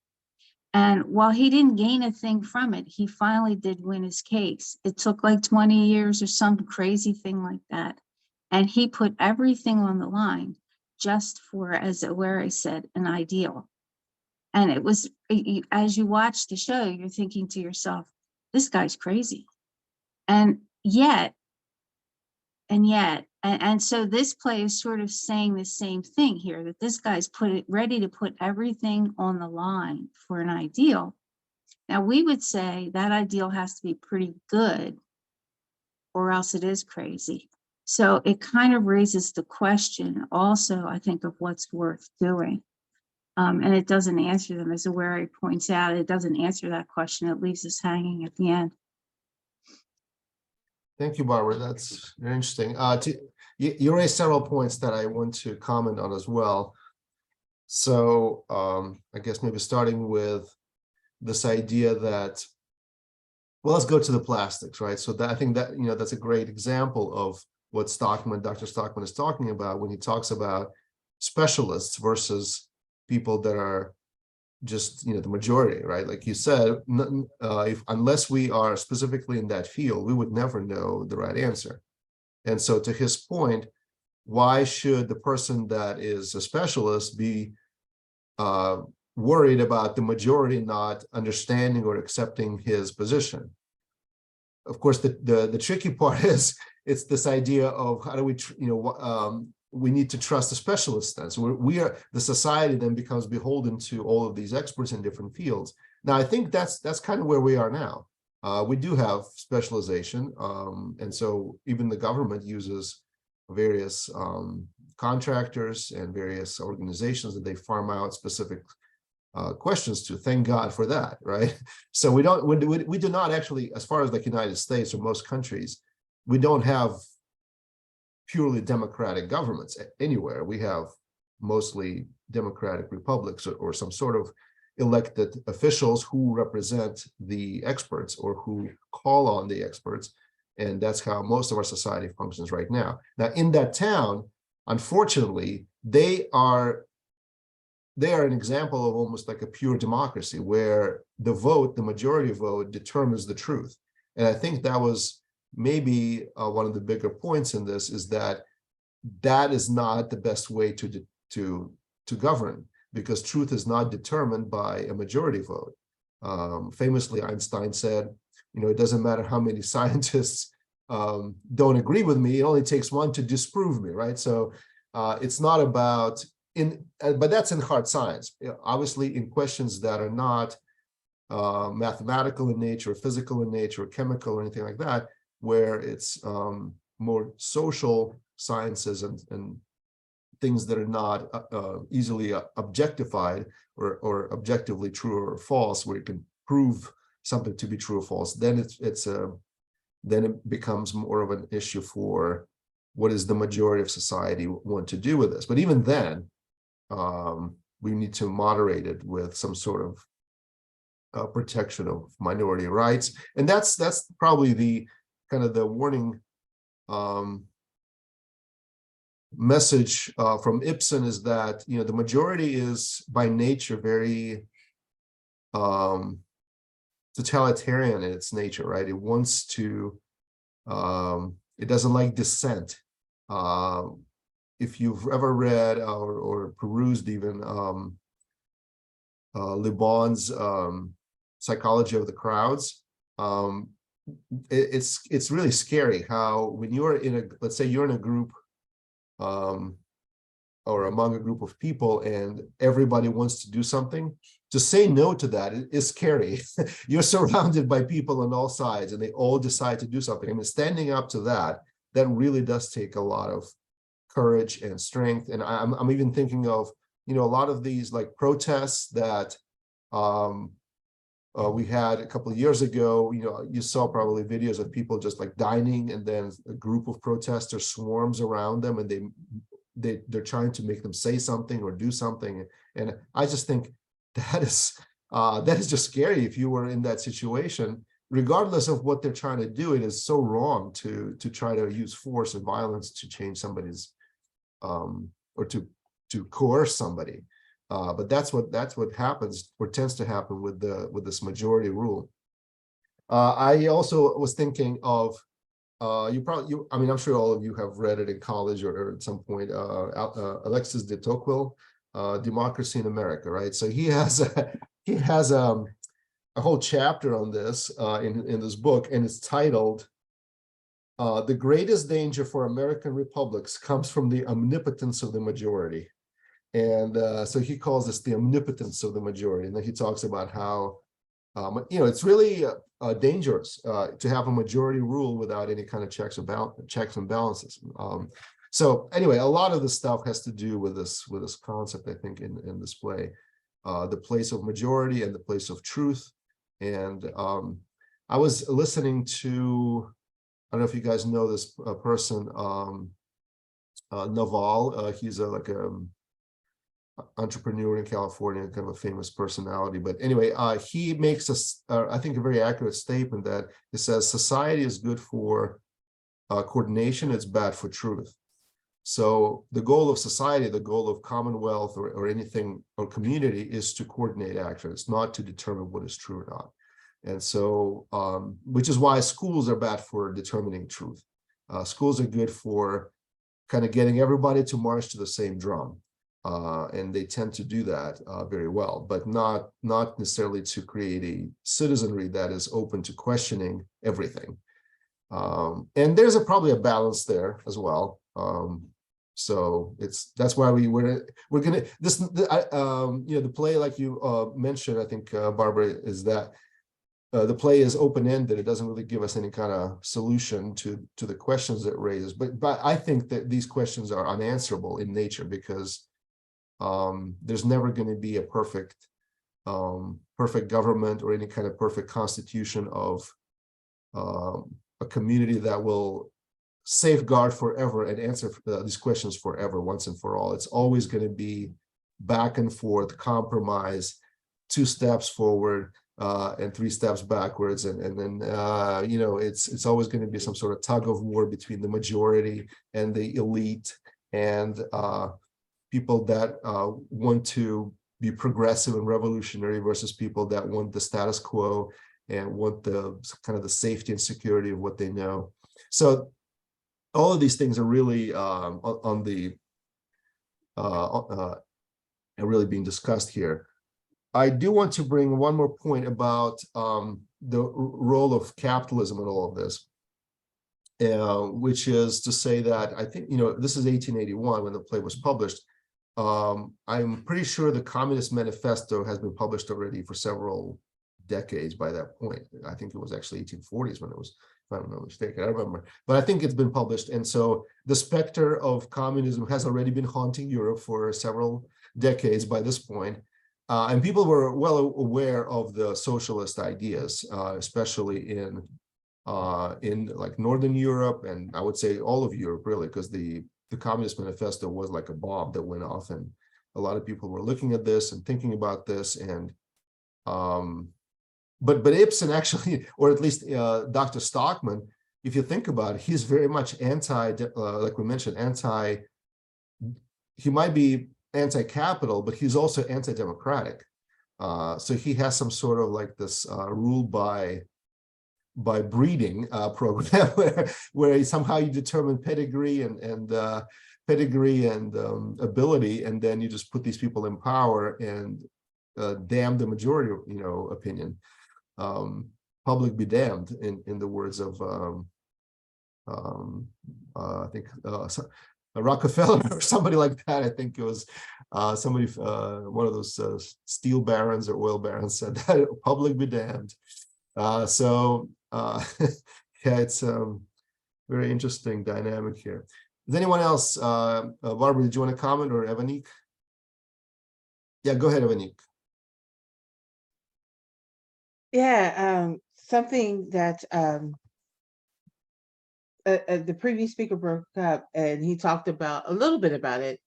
And while he didn't gain a thing from it, he finally did win his case. It took like 20 years or some crazy thing like that. And he put everything on the line just for, as Aware said, an ideal. And it was, as you watch the show, you're thinking to yourself, this guy's crazy. And so this play is sort of saying the same thing here, that this guy's ready to put everything on the line for an ideal. Now, we would say that ideal has to be pretty good or else it is crazy. So it kind of raises the question also, I think, of what's worth doing. And it doesn't answer them, as Aware points out, it doesn't answer that question. It leaves us hanging at the end. Thank you, Barbara. That's very interesting. You raised several points that I want to comment on as well. So I guess maybe starting with this idea that, well, let's go to the plastics, right? So that, I think that, that's a great example of what Dr. Stockman is talking about when he talks about specialists versus people that are just, the majority, right? Like you said, unless we are specifically in that field, we would never know the right answer. And so to his point, why should the person that is a specialist be worried about the majority not understanding or accepting his position? Of course, the tricky part is, it's this idea of how do we, we need to trust the specialists then. So the society then becomes beholden to all of these experts in different fields. Now, I think that's kind of where we are now. We do have specialization. And so even the government uses various contractors and various organizations that they farm out specific questions to. Thank God for that, right? So we do not actually, as far as like United States or most countries, we don't have purely democratic governments anywhere. We have mostly democratic republics or some sort of elected officials who represent the experts or who call on the experts. And that's how most of our society functions right now. Now, in that town, unfortunately, they are an example of almost like a pure democracy where the vote, the majority vote, determines the truth. And I think that was maybe one of the bigger points in this, is that is not the best way to govern, because truth is not determined by a majority vote. Famously, Einstein said, it doesn't matter how many scientists don't agree with me, it only takes one to disprove me, right? So it's not about, but that's in hard science. Obviously, in questions that are not mathematical in nature, physical in nature, chemical, or anything like that, where it's more social sciences and things that are not easily objectified or objectively true or false, where you can prove something to be true or false, then then it becomes more of an issue for what is the majority of society want to do with this. But even then, we need to moderate it with some sort of protection of minority rights, and that's probably the kind of the warning message from Ibsen, is that the majority is by nature very totalitarian in its nature, right? It wants to it doesn't like dissent. If you've ever read or perused even Le Bon's Psychology of the Crowds, it's really scary how when you're let's say you're in a group or among a group of people and everybody wants to do something, to say no to that is scary. You're surrounded by people on all sides and they all decide to do something. I mean, standing up to that really does take a lot of courage and strength. And I'm even thinking of, a lot of these like protests that we had a couple of years ago. You saw probably videos of people just like dining, and then a group of protesters swarms around them, and they're trying to make them say something or do something. And I just think that is just scary. If you were in that situation, regardless of what they're trying to do, it is so wrong to try to use force and violence to change somebody's or to coerce somebody. But that's what happens, or tends to happen with this majority rule. I also was thinking of I mean, I'm sure all of you have read it in college or at some point, Alexis de Tocqueville, Democracy in America, right? So he has a whole chapter on this in this book, and it's titled "The Greatest Danger for American Republics Comes from the Omnipotence of the Majority." And so he calls this the omnipotence of the majority. And then he talks about how, it's really dangerous to have a majority rule without any kind of checks and balances. So anyway, a lot of this stuff has to do with this concept, I think, in this play, the place of majority and the place of truth. And I was listening to, I don't know if you guys know this person, Naval. He's like a entrepreneur in California, kind of a famous personality. But anyway, he makes I think a very accurate statement that it says society is good for coordination, it's bad for truth. So the goal of society, the goal of commonwealth or anything or community is to coordinate action. It's not to determine what is true or not. And so, which is why schools are bad for determining truth. Schools are good for kind of getting everybody to march to the same drum. And they tend to do that very well, but not necessarily to create a citizenry that is open to questioning everything. And there's probably a balance there as well. So that's why we're gonna the play, like you mentioned, I think Barbara, is that the play is open-ended. It doesn't really give us any kind of solution to the questions it raises, but I think that these questions are unanswerable in nature, because there's never going to be a perfect government or any kind of perfect constitution of a community that will safeguard forever and answer these questions forever, once and for all. It's always going to be back and forth, compromise, 2 steps forward and 3 steps backwards, and then you know, it's always going to be some sort of tug of war between the majority and the elite, and people that want to be progressive and revolutionary versus people that want the status quo and want the kind of the safety and security of what they know. So all of these things are really on the really being discussed here. I do want to bring one more point about the role of capitalism in all of this, which is to say that I think, you know, this is 1881 when the play was published. I'm pretty sure the Communist Manifesto has been published already for several decades by that point. I think it was actually 1840s when it was, if I'm not mistaken, I don't remember, but I think it's been published. And so the specter of communism has already been haunting Europe for several decades by this point. And people were well aware of the socialist ideas, especially in like Northern Europe, and I would say all of Europe, really, because the Communist Manifesto was like a bomb that went off, and a lot of people were looking at this and thinking about this. And but Ibsen actually, or at least Dr. Stockman, if you think about it, he's very much anti, like we mentioned, he might be anti-capital, but he's also anti-democratic. So he has some sort of like this rule by breeding program where somehow you determine pedigree and ability, and then you just put these people in power and damn the majority, you know, opinion. Public be damned, in the words of I think Rockefeller or somebody like that. I think it was somebody, one of those steel barons or oil barons said that, public be damned. So yeah, it's very interesting dynamic here. Does anyone else, Barbara, did you want to comment, or Evanik? Yeah, go ahead, Evanik. Yeah, something that the previous speaker broke up, and he talked about a little bit about it,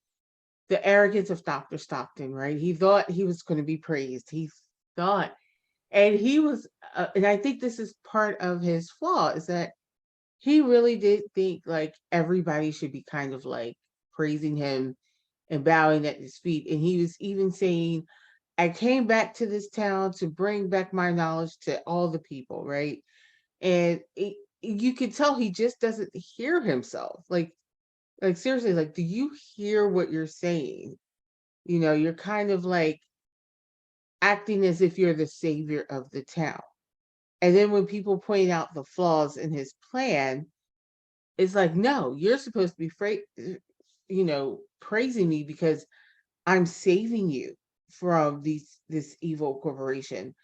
the arrogance of Dr. Stockton, right? He thought he was going to be praised. He thought, and he was, and I think this is part of his flaw, is that he really did think like everybody should be kind of like praising him and bowing at his feet. And he was even saying, I came back to this town to bring back my knowledge to all the people, right? And you could tell he just doesn't hear himself. Like seriously, like, do you hear what you're saying? You know, you're kind of like acting as if you're the savior of the town. And then when people point out the flaws in his plan, it's like, no, you're supposed to be praising me because I'm saving you from this evil corporation.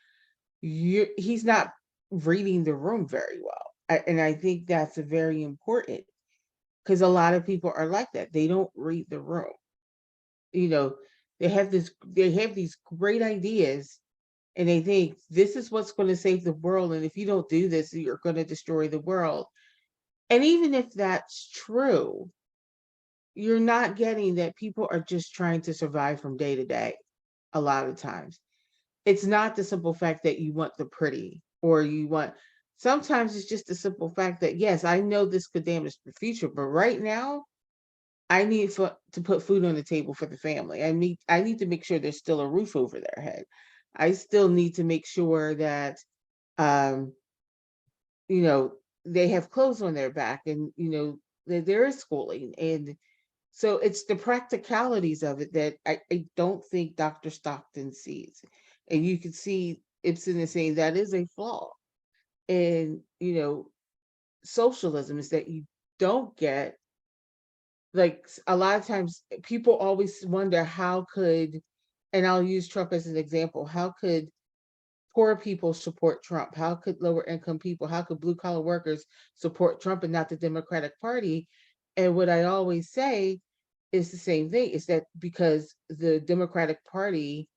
He's not reading the room very well. And I think that's a very important, because a lot of people are like that. They don't read the room. You know, they have these great ideas, and they think this is what's going to save the world. And if you don't do this, you're going to destroy the world. And even if that's true, you're not getting that people are just trying to survive from day to day. A lot of times, it's not the simple fact that you want the pretty, or you want, sometimes it's just the simple fact that, yes, I know this could damage the future, but right now I need to put food on the table for the family. I need to make sure there's still a roof over their head. I still need to make sure that you know, they have clothes on their back, and you know, that there is schooling. And so it's the practicalities of it that I don't think Dr. Stockton sees. And you can see Ibsen is saying that is a flaw in, you know, socialism, is that you don't get, like, a lot of times people always wonder how could, and I'll use Trump as an example, how could poor people support Trump? How could lower income people, how could blue collar workers support Trump and not the Democratic Party? And what I always say is the same thing, is that because the Democratic Party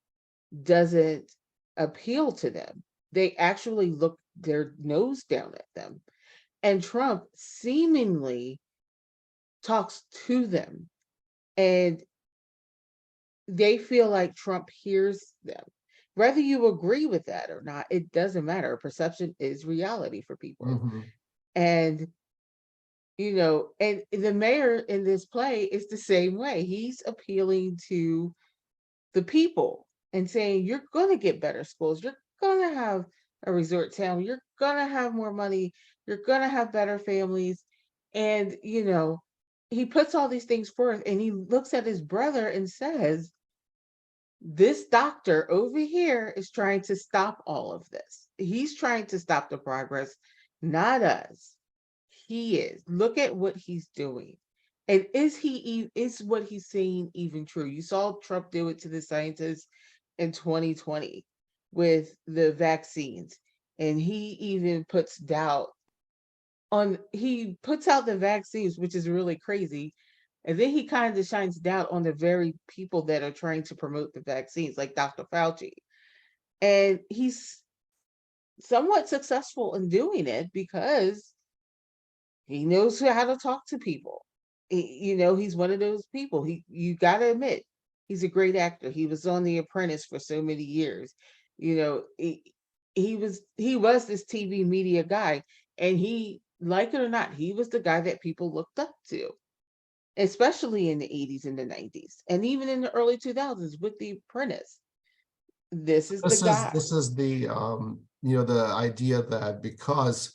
doesn't appeal to them. They actually look their nose down at them. And Trump seemingly talks to them, and they feel like Trump hears them. whether you agree with that or not, it doesn't matter. Perception is reality for people. Mhm. And, and the mayor in this play is the same way. He's appealing to the people and saying, you're going to get better schools. You're going to have a resort town. You're going to have more money. You're going to have better families. And, he puts all these things forth, and he looks at his brother and says, this doctor over here is trying to stop all of this. He's trying to stop the progress, not us. He is. Look at what he's doing. And is what he's saying even true? You saw Trump do it to the scientists in 2020 with the vaccines. And he even puts doubt he puts out the vaccines, which is really crazy. And then he kind of shines doubt on the very people that are trying to promote the vaccines, like Dr. Fauci. And he's somewhat successful in doing it because he knows how to talk to people. He's one of those people. You got to admit, he's a great actor. He was on The Apprentice for so many years. He was this TV media guy, and he, like it or not, he was the guy that people looked up to, especially in the 80s and the 90s, and even in the early 2000s with The Apprentice. This is the guy. This is the the idea that because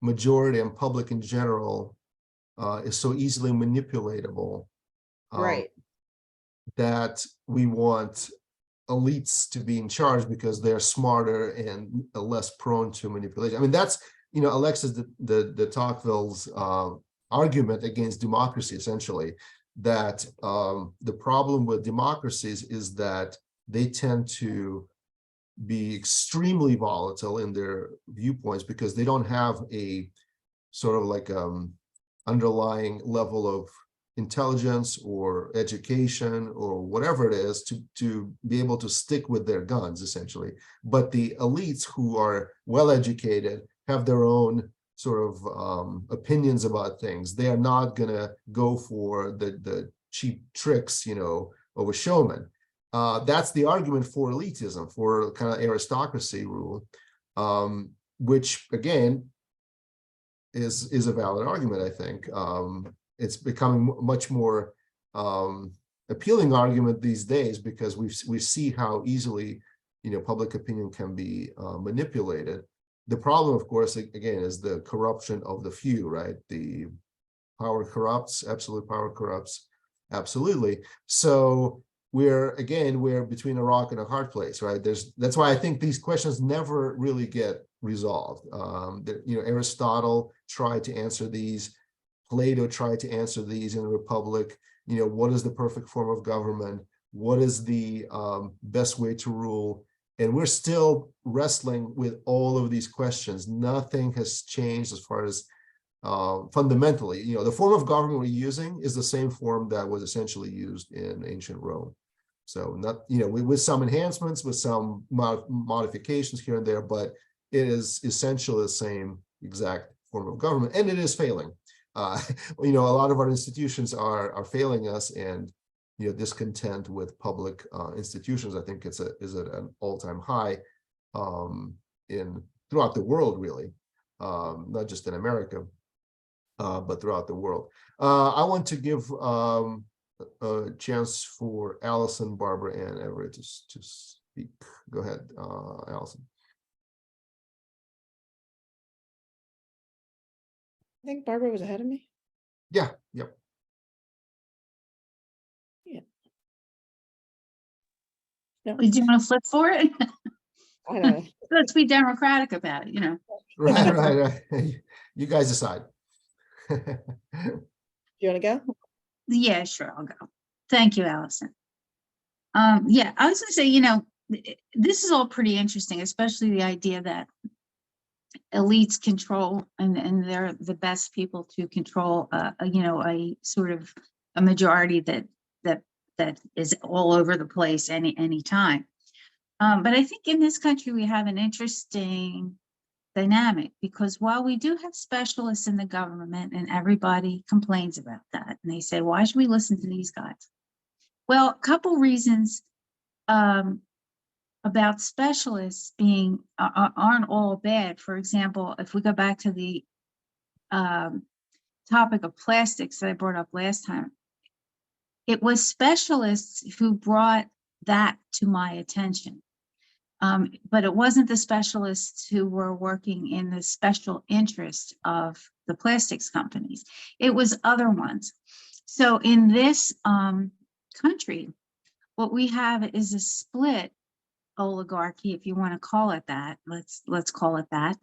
majority and public in general is so easily manipulatable, Right. that we want elites to be in charge because they're smarter and less prone to manipulation. I mean, that's, Alexis de Tocqueville's argument against democracy, essentially, that the problem with democracies is that they tend to be extremely volatile in their viewpoints because they don't have a sort of like underlying level of intelligence or education or whatever it is to be able to stick with their guns, essentially. But the elites who are well educated have their own sort of opinions about things. They are not going to go for the cheap tricks, of a showman. That's the argument for elitism, for kind of aristocracy rule, which again is a valid argument, I think. It's becoming much more appealing argument these days because we see how easily public opinion can be manipulated. The problem, of course, again, is the corruption of the few, right? The power corrupts, absolute power corrupts, absolutely. So we're between a rock and a hard place, right? That's why I think these questions never really get resolved. Aristotle tried to answer these. Plato tried to answer these in the Republic. What is the perfect form of government? What is the best way to rule? And we're still wrestling with all of these questions. Nothing has changed as far as fundamentally. The form of government we're using is the same form that was essentially used in ancient Rome. So not, with some enhancements, with some modifications here and there, but it is essentially the same exact form of government, and it is failing. A lot of our institutions are failing us, and discontent with public institutions, I think is at an all-time high throughout the world, really, not just in America, but throughout the world. I want to give a chance for Allison, Barbara, and Everett to speak. Go ahead, Allison. I think Barbara was ahead of me. Yeah, yep. Yeah. No, Do you want to flip for it? I don't know. Let's be democratic about it, Right. You guys decide. You want to go? Yeah, sure, I'll go. Thank you, Allison. Yeah, I was going to say, this is all pretty interesting, especially the idea that elites control and they're the best people to control, a sort of a majority that is all over the place any time. But I think in this country we have an interesting dynamic, because while we do have specialists in the government and everybody complains about that and they say, why should we listen to these guys? Well, a couple reasons. about specialists being aren't all bad. For example, if we go back to the topic of plastics that I brought up last time, it was specialists who brought that to my attention. But it wasn't the specialists who were working in the special interest of the plastics companies. It was other ones. So in this country, what we have is a split oligarchy, if you want to call it that. Let's call it that.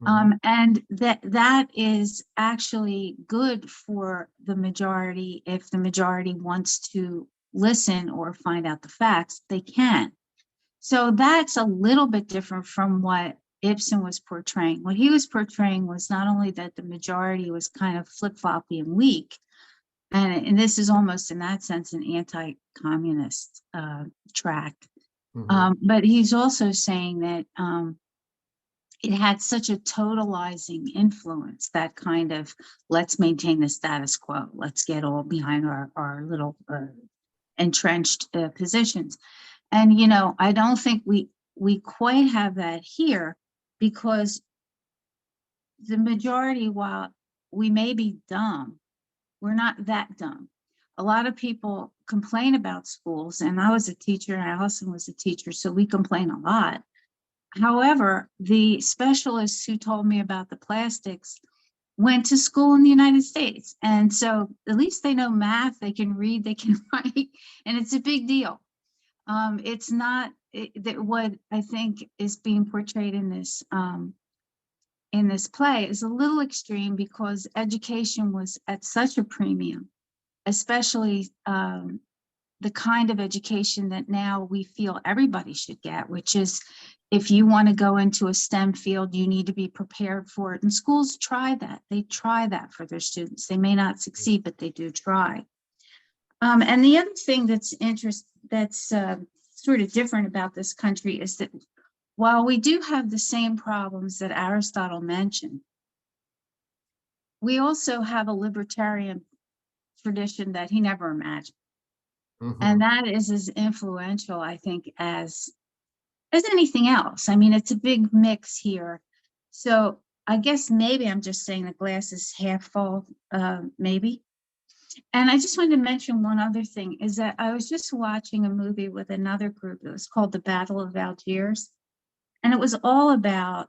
And that is actually good for the majority. If the majority wants to listen or find out the facts, they can. So that's a little bit different from what Ibsen was portraying. What he was portraying was not only that the majority was kind of flip-floppy and weak, and this is almost in that sense an anti-communist track, but he's also saying that it had such a totalizing influence, that kind of, let's maintain the status quo, let's get all behind our little entrenched positions. And, you know, I don't think we quite have that here, because the majority, while we may be dumb, we're not that dumb. A lot of people complain about schools, and I was a teacher and Allison was a teacher, so we complain a lot. However, the specialists who told me about the plastics went to school in the United States. And so at least they know math, they can read, they can write, and it's a big deal. It's not that what I think is being portrayed in this play is a little extreme, because education was at such a premium, especially the kind of education that now we feel everybody should get, which is, if you want to go into a STEM field, you need to be prepared for it. And schools try that. They try that for their students. They may not succeed, but they do try. And the other thing that's sort of different about this country is that while we do have the same problems that Aristotle mentioned, we also have a libertarian tradition that he never imagined. And that is as influential, I think, as anything else. I mean, it's a big mix here. So I guess maybe I'm just saying the glass is half full, maybe. And I just wanted to mention one other thing, is that I was just watching a movie with another group. It was called The Battle of Algiers. And it was all about,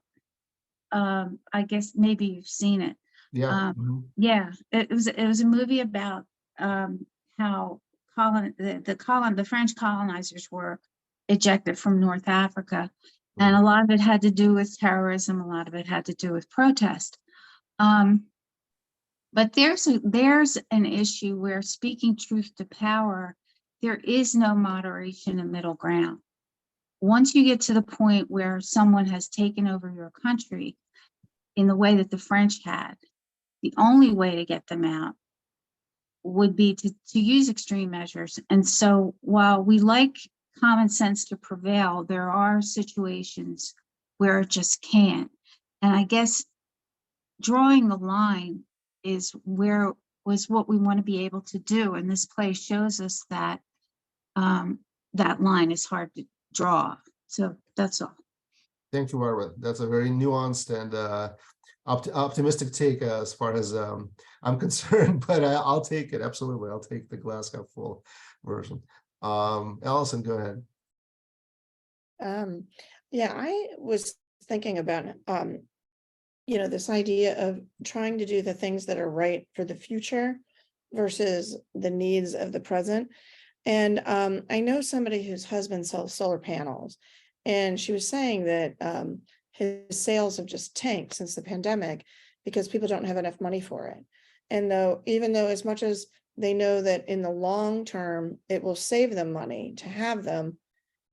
I guess maybe you've seen it. Yeah. Yeah, it was a movie about how the French colonizers were ejected from North Africa. And a lot of it had to do with terrorism. A lot of it had to do with protest. But there's an issue where, speaking truth to power, there is no moderation and middle ground. Once you get to the point where someone has taken over your country in the way that the French had, the only way to get them out would be to use extreme measures. And so while we like common sense to prevail, there are situations where it just can't. And I guess drawing the line was what we want to be able to do. And this play shows us that that line is hard to draw. So that's all. Thank you, Barbara. That's a very nuanced and optimistic take as far as I'm concerned, but I'll take it. Absolutely. I'll take the glass half full version. Allison, go ahead. Yeah, I was thinking about this idea of trying to do the things that are right for the future versus the needs of the present. And I know somebody whose husband sells solar panels, and she was saying that his sales have just tanked since the pandemic because people don't have enough money for it. And even though as much as they know that in the long term, it will save them money to have them,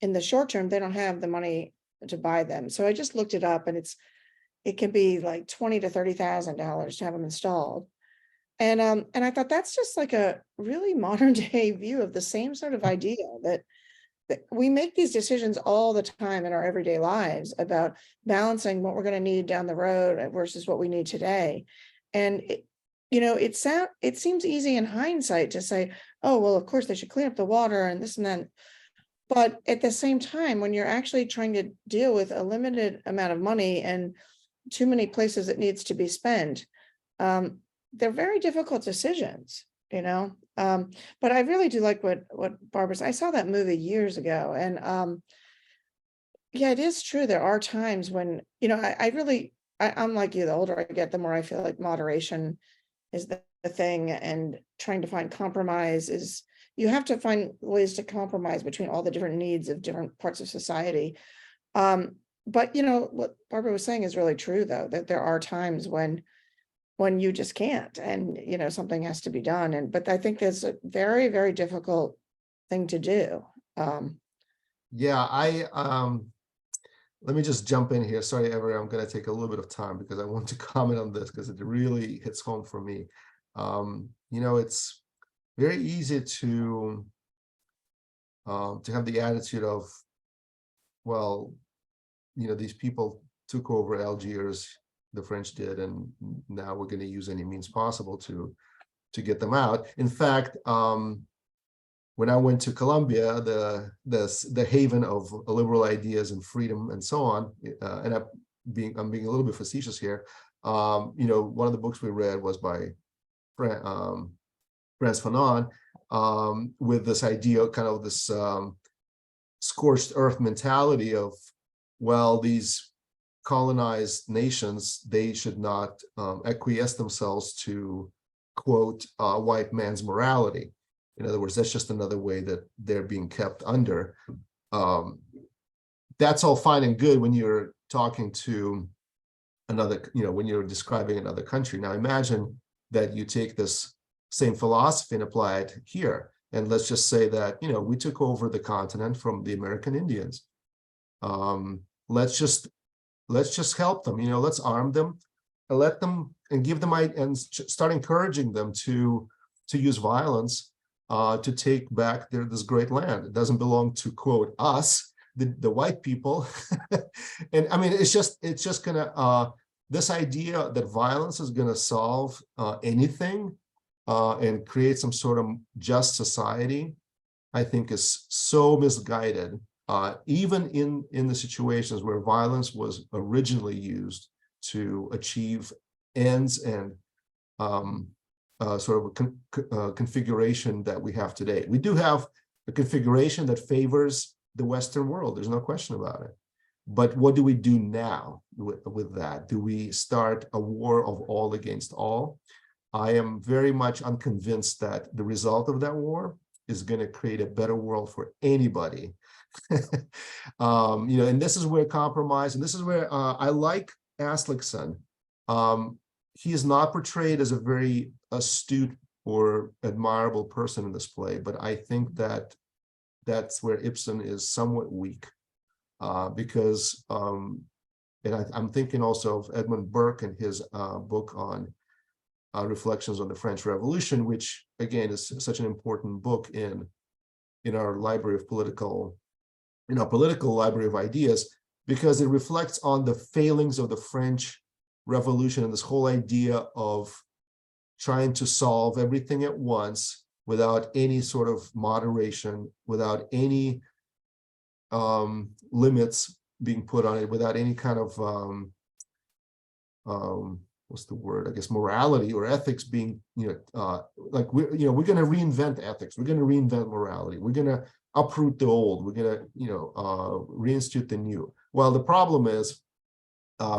in the short term, they don't have the money to buy them. So I just looked it up, and it can be like $20,000 to $30,000 to have them installed. And I thought that's just like a really modern day view of the same sort of idea that we make these decisions all the time in our everyday lives about balancing what we're going to need down the road versus what we need today. And it seems easy in hindsight to say, oh, well, of course they should clean up the water and this and that. But at the same time, when you're actually trying to deal with a limited amount of money and too many places it needs to be spent, they're very difficult decisions, you know? But I really do like what Barbara said. I saw that movie years ago, and yeah, it is true. There are times when, you know, I'm like you, the older I get, the more I feel like moderation is the thing, and trying to find compromise is, you have to find ways to compromise between all the different needs of different parts of society. But you know, what Barbara was saying is really true, though, that there are times when you just can't, and you know, something has to be done. And but I think that's a very, very difficult thing to do. Yeah, let me just jump in here. Sorry, Avery, I'm going to take a little bit of time because I want to comment on this because it really hits home for me. You know, it's very easy to have the attitude of, well, you know, these people took over Algiers, the French did, and now we're going to use any means possible to get them out. In fact, when I went to Colombia, the haven of liberal ideas and freedom and so on, and I'm being a little bit facetious here. You know, one of the books we read was by Frantz Fanon, with this idea, kind of this scorched earth mentality of, well, these colonized nations, they should not acquiesce themselves to, quote, white man's morality. In other words, that's just another way that they're being kept under. That's all fine and good when you're talking to another, you know, when you're describing another country. Now imagine that you take this same philosophy and apply it here. And let's just say that, you know, we took over the continent from the American Indians. Let's just help them, you know, let's arm them and let them, and give them, and start encouraging them to use violence to take back this great land. It doesn't belong to, quote, us, the white people. And I mean, it's just gonna, this idea that violence is gonna solve anything and create some sort of just society, I think is so misguided. Even in the situations where violence was originally used to achieve ends and sort of a configuration that we have today. We do have a configuration that favors the Western world. There's no question about it. But what do we do now with that? Do we start a war of all against all? I am very much unconvinced that the result of that war is going to create a better world for anybody. You know, and this is where compromise, and this is where I like Aslickson. He is not portrayed as a very astute or admirable person in this play, but I think that that's where Ibsen is somewhat weak, because, and I'm thinking also of Edmund Burke and his book on Reflections on the French Revolution, which again is such an important book in our library of political, in our political library of ideas, because it reflects on the failings of the French Revolution and this whole idea of trying to solve everything at once without any sort of moderation, without any limits being put on it, without any kind of what's the word? I guess morality or ethics being, you know, like we're going to reinvent ethics. We're going to reinvent morality. We're going to uproot the old. We're going to, you know, reinstitute the new. Well, the problem is,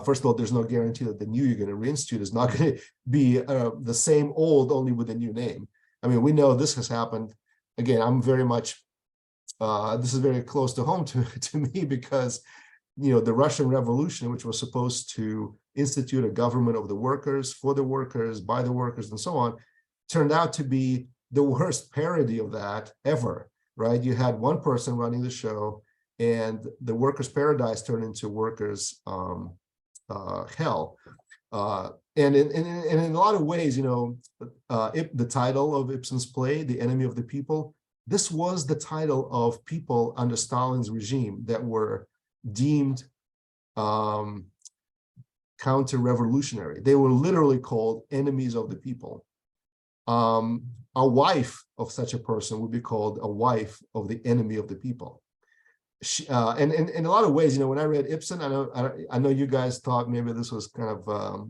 first of all, there's no guarantee that the new you're going to reinstitute is not going to be the same old, only with a new name. I mean, we know this has happened. Again, I'm very much, this is very close to home to me because, you know, the Russian Revolution, which was supposed to institute a government of the workers, for the workers, by the workers, and so on, turned out to be the worst parody of that ever, right? You had one person running the show, and the workers' paradise turned into workers' hell. And in a lot of ways, you know, the title of Ibsen's play, The Enemy of the People, this was the title of people under Stalin's regime that were deemed counter-revolutionary. They were literally called enemies of the people. A wife of such a person would be called a wife of the enemy of the people. and in a lot of ways, when I read Ibsen, I know you guys thought maybe this was kind of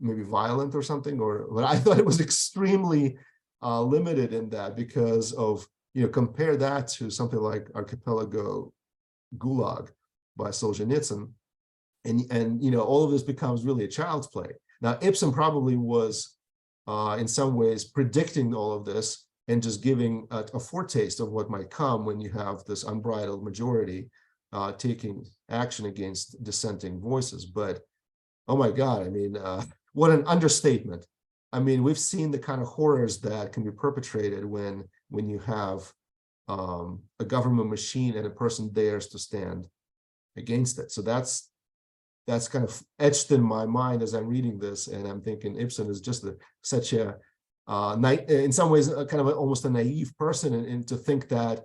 maybe violent or something, but I thought it was extremely limited in that, because of compare that to something like Archipelago Gulag by Solzhenitsyn, and all of this becomes really a child's play. Now Ibsen probably was in some ways predicting all of this and just giving a foretaste of what might come when you have this unbridled majority taking action against dissenting voices. But oh my God, I mean, what an understatement. I mean, we've seen the kind of horrors that can be perpetrated when you have a government machine and a person dares to stand against it. So that's kind of etched in my mind as I'm reading this, and I'm thinking Ibsen is just such a in some ways kind of almost a naive person, and to think that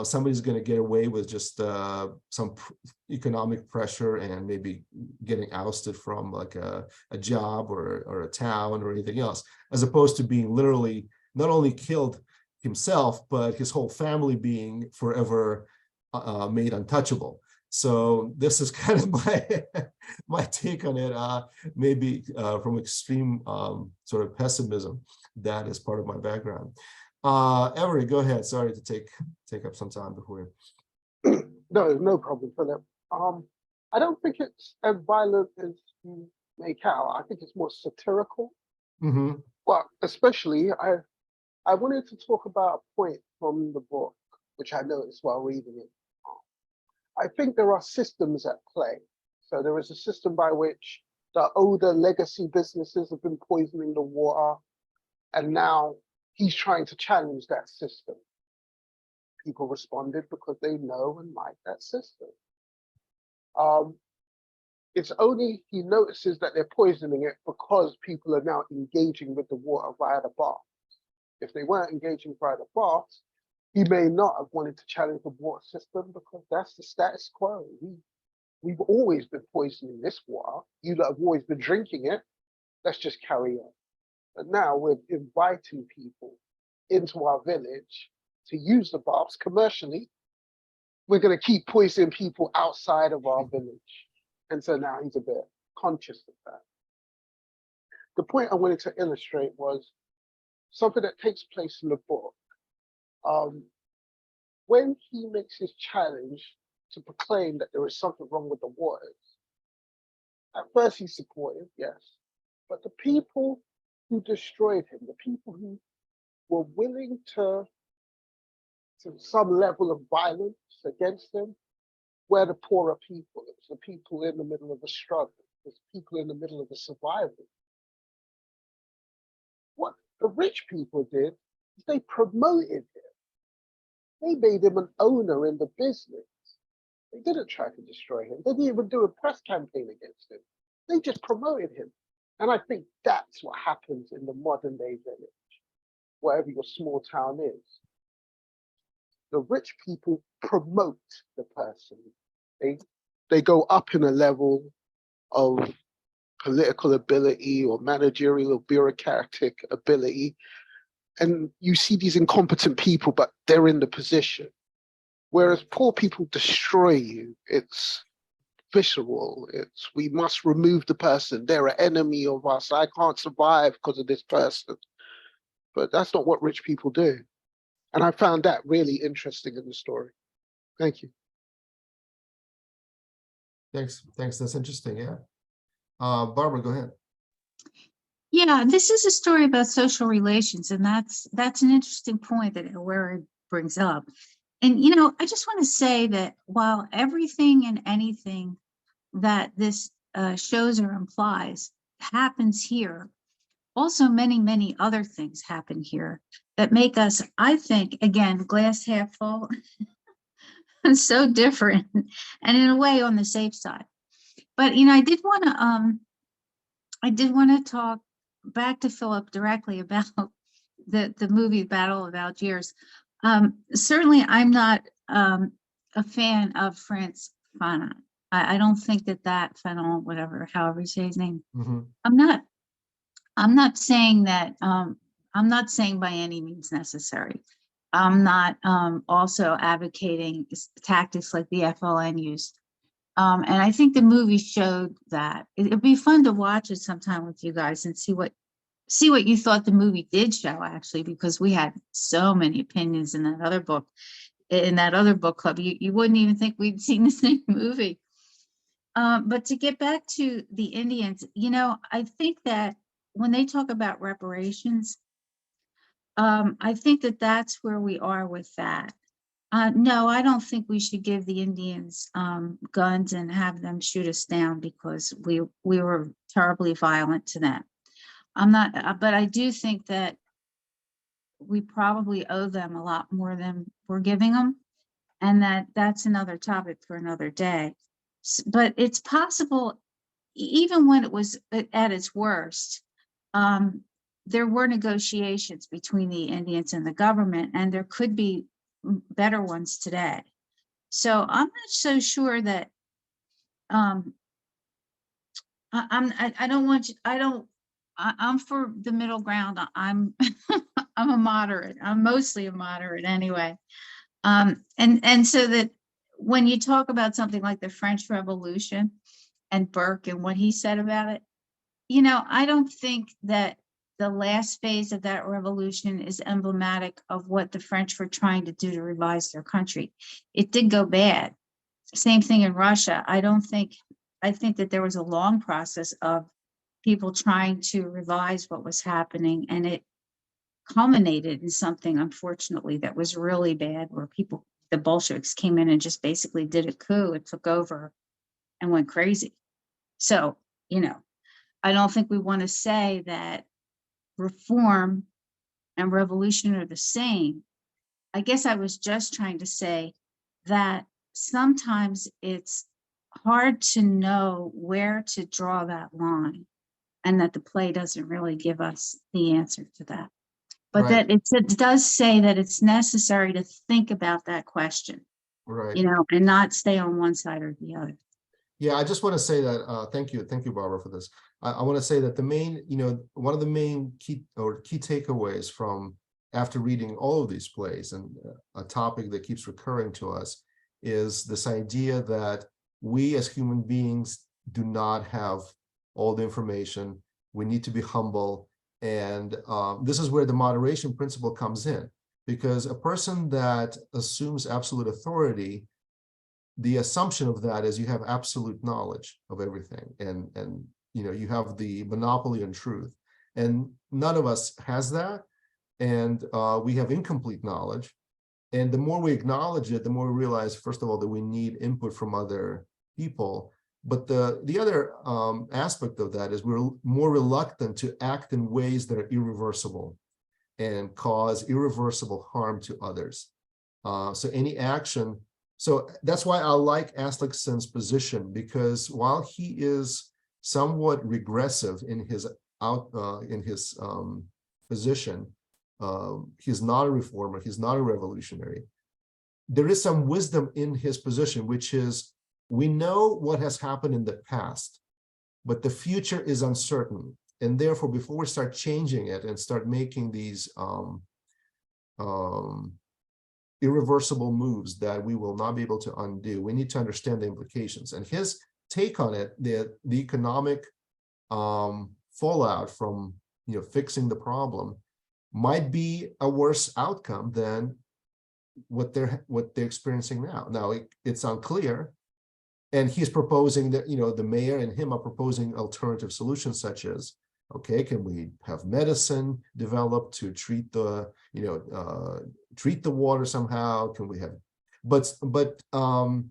somebody's going to get away with just some economic pressure and maybe getting ousted from like a job or a town or anything else, as opposed to being literally not only killed himself, but his whole family being forever made untouchable. So this is kind of my take on it, maybe from extreme sort of pessimism. That is part of my background. Avery, go ahead. Sorry to take up some time before you. No problem, Philip. I don't think it's as violent as you make out. I think it's more satirical. Mm-hmm. Well, especially, I wanted to talk about a point from the book, which I noticed while reading it. I think there are systems at play. So there is a system by which the older legacy businesses have been poisoning the water, and now he's trying to challenge that system. People responded because they know and like that system. It's only he notices that they're poisoning it because people are now engaging with the water via the bath. If they weren't engaging via the baths, he may not have wanted to challenge the water system, because that's the status quo. We've always been poisoning this water. You that have always been drinking it, let's just carry on. But now we're inviting people into our village to use the baths commercially. We're going to keep poisoning people outside of our village. And so now he's a bit conscious of that. The point I wanted to illustrate was something that takes place in the book. When he makes his challenge to proclaim that there is something wrong with the waters, at first he's supportive, yes, but the people who destroyed him, the people who were willing to some level of violence against him, were the poorer people. It was the people in the middle of a struggle. It was people in the middle of a survival. What the rich people did is they promoted him. They made him an owner in the business. They didn't try to destroy him. They didn't even do a press campaign against him. They just promoted him. And I think that's what happens in the modern day village, wherever your small town is. The rich people promote the person. They go up in a level of political ability or managerial or bureaucratic ability. And you see these incompetent people, but they're in the position. Whereas poor people destroy you. It's visceral. It's, we must remove the person. They're an enemy of us. I can't survive because of this person. But that's not what rich people do. And I found that really interesting in the story. Thank you. Thanks. That's interesting. Yeah. Barbara, go ahead. Yeah, this is a story about social relations, and that's an interesting point that Wary brings up. And I just want to say that while everything and anything that this shows or implies happens here, also many other things happen here that make us, I think, again, glass half full, and so different, and in a way on the safe side. But I did want to talk back to Philip directly about the movie Battle of Algiers. Certainly, I'm not a fan of France Fanon. I don't think that Fanon, whatever, however you say his name. Mm-hmm. I'm not saying that. I'm not saying by any means necessary. I'm not also advocating tactics like the FLN used. And I think the movie showed that. It'd be fun to watch it sometime with you guys and see what you thought the movie did show, actually, because we had so many opinions in that other book, club. You wouldn't even think we'd seen the same movie. But to get back to the Indians, I think that when they talk about reparations, I think that that's where we are with that. No, I don't think we should give the Indians guns and have them shoot us down because we were terribly violent to them. I'm not, but I do think that we probably owe them a lot more than we're giving them, and that's another topic for another day. But it's possible, even when it was at its worst, there were negotiations between the Indians and the government, and there could be better ones today. So I'm not so sure that I'm for the middle ground. I'm I'm a moderate. I'm mostly a moderate anyway. And so that when you talk about something like the French Revolution and Burke and what he said about it, I don't think that the last phase of that revolution is emblematic of what the French were trying to do to revise their country. It did go bad. Same thing in Russia. I think that there was a long process of people trying to revise what was happening, and it culminated in something, unfortunately, that was really bad, where the Bolsheviks came in and just basically did a coup and took over and went crazy. So, I don't think we want to say that reform and revolution are the same. I guess I was just trying to say that sometimes it's hard to know where to draw that line, and that the play doesn't really give us the answer to that. But Right. that it does say that it's necessary to think about that question, Right. and not stay on one side or the other. Yeah, I just want to say that, thank you, Barbara, for this. I want to say that the main, one of the main key takeaways from after reading all of these plays, and a topic that keeps recurring to us, is this idea that we as human beings do not have all the information. We need to be humble. And this is where the moderation principle comes in, because a person that assumes absolute authority, the assumption of that is you have absolute knowledge of everything, and you have the monopoly on truth, and none of us has that, and we have incomplete knowledge. And the more we acknowledge it, the more we realize, first of all, that we need input from other people. But the other aspect of that is we're more reluctant to act in ways that are irreversible and cause irreversible harm to others. So any action. So that's why I like Aslaksen's position, because while he is somewhat regressive in his position, he's not a reformer, he's not a revolutionary. There is some wisdom in his position, which is, we know what has happened in the past, but the future is uncertain. And therefore, before we start changing it and start making these irreversible moves that we will not be able to undo, we need to understand the implications. And his take on it, the economic fallout from fixing the problem, might be a worse outcome than what they're experiencing now. Now it's unclear, and he's proposing that the mayor and him are proposing alternative solutions, such as, okay, can we have medicine developed to treat the water somehow? Can we have, but Dr.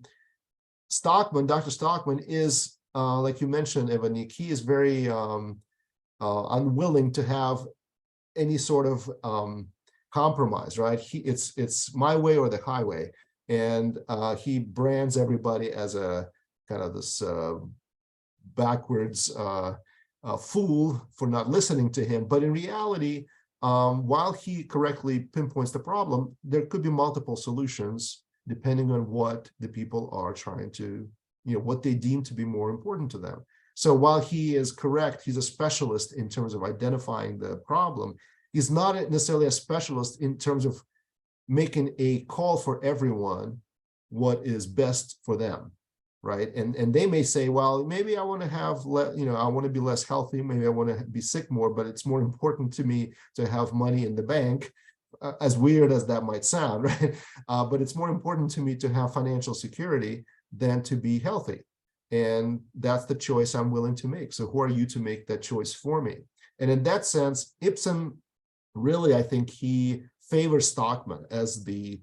Stockman is, like you mentioned, Evanik, he is very unwilling to have any sort of compromise, right? It's my way or the highway, and he brands everybody as a kind of this backwards fool for not listening to him. But in reality, while he correctly pinpoints the problem, there could be multiple solutions depending on what the people are trying to, what they deem to be more important to them. So while he is correct, he's a specialist in terms of identifying the problem. He's not necessarily a specialist in terms of making a call for everyone what is best for them, right? And they may say, well, maybe I want to have, I want to be less healthy, maybe I want to be sick more, but it's more important to me to have money in the bank, as weird as that might sound, right? But it's more important to me to have financial security than to be healthy. And that's the choice I'm willing to make. So who are you to make that choice for me? And in that sense, Ibsen, really, I think he favors Stockman as the,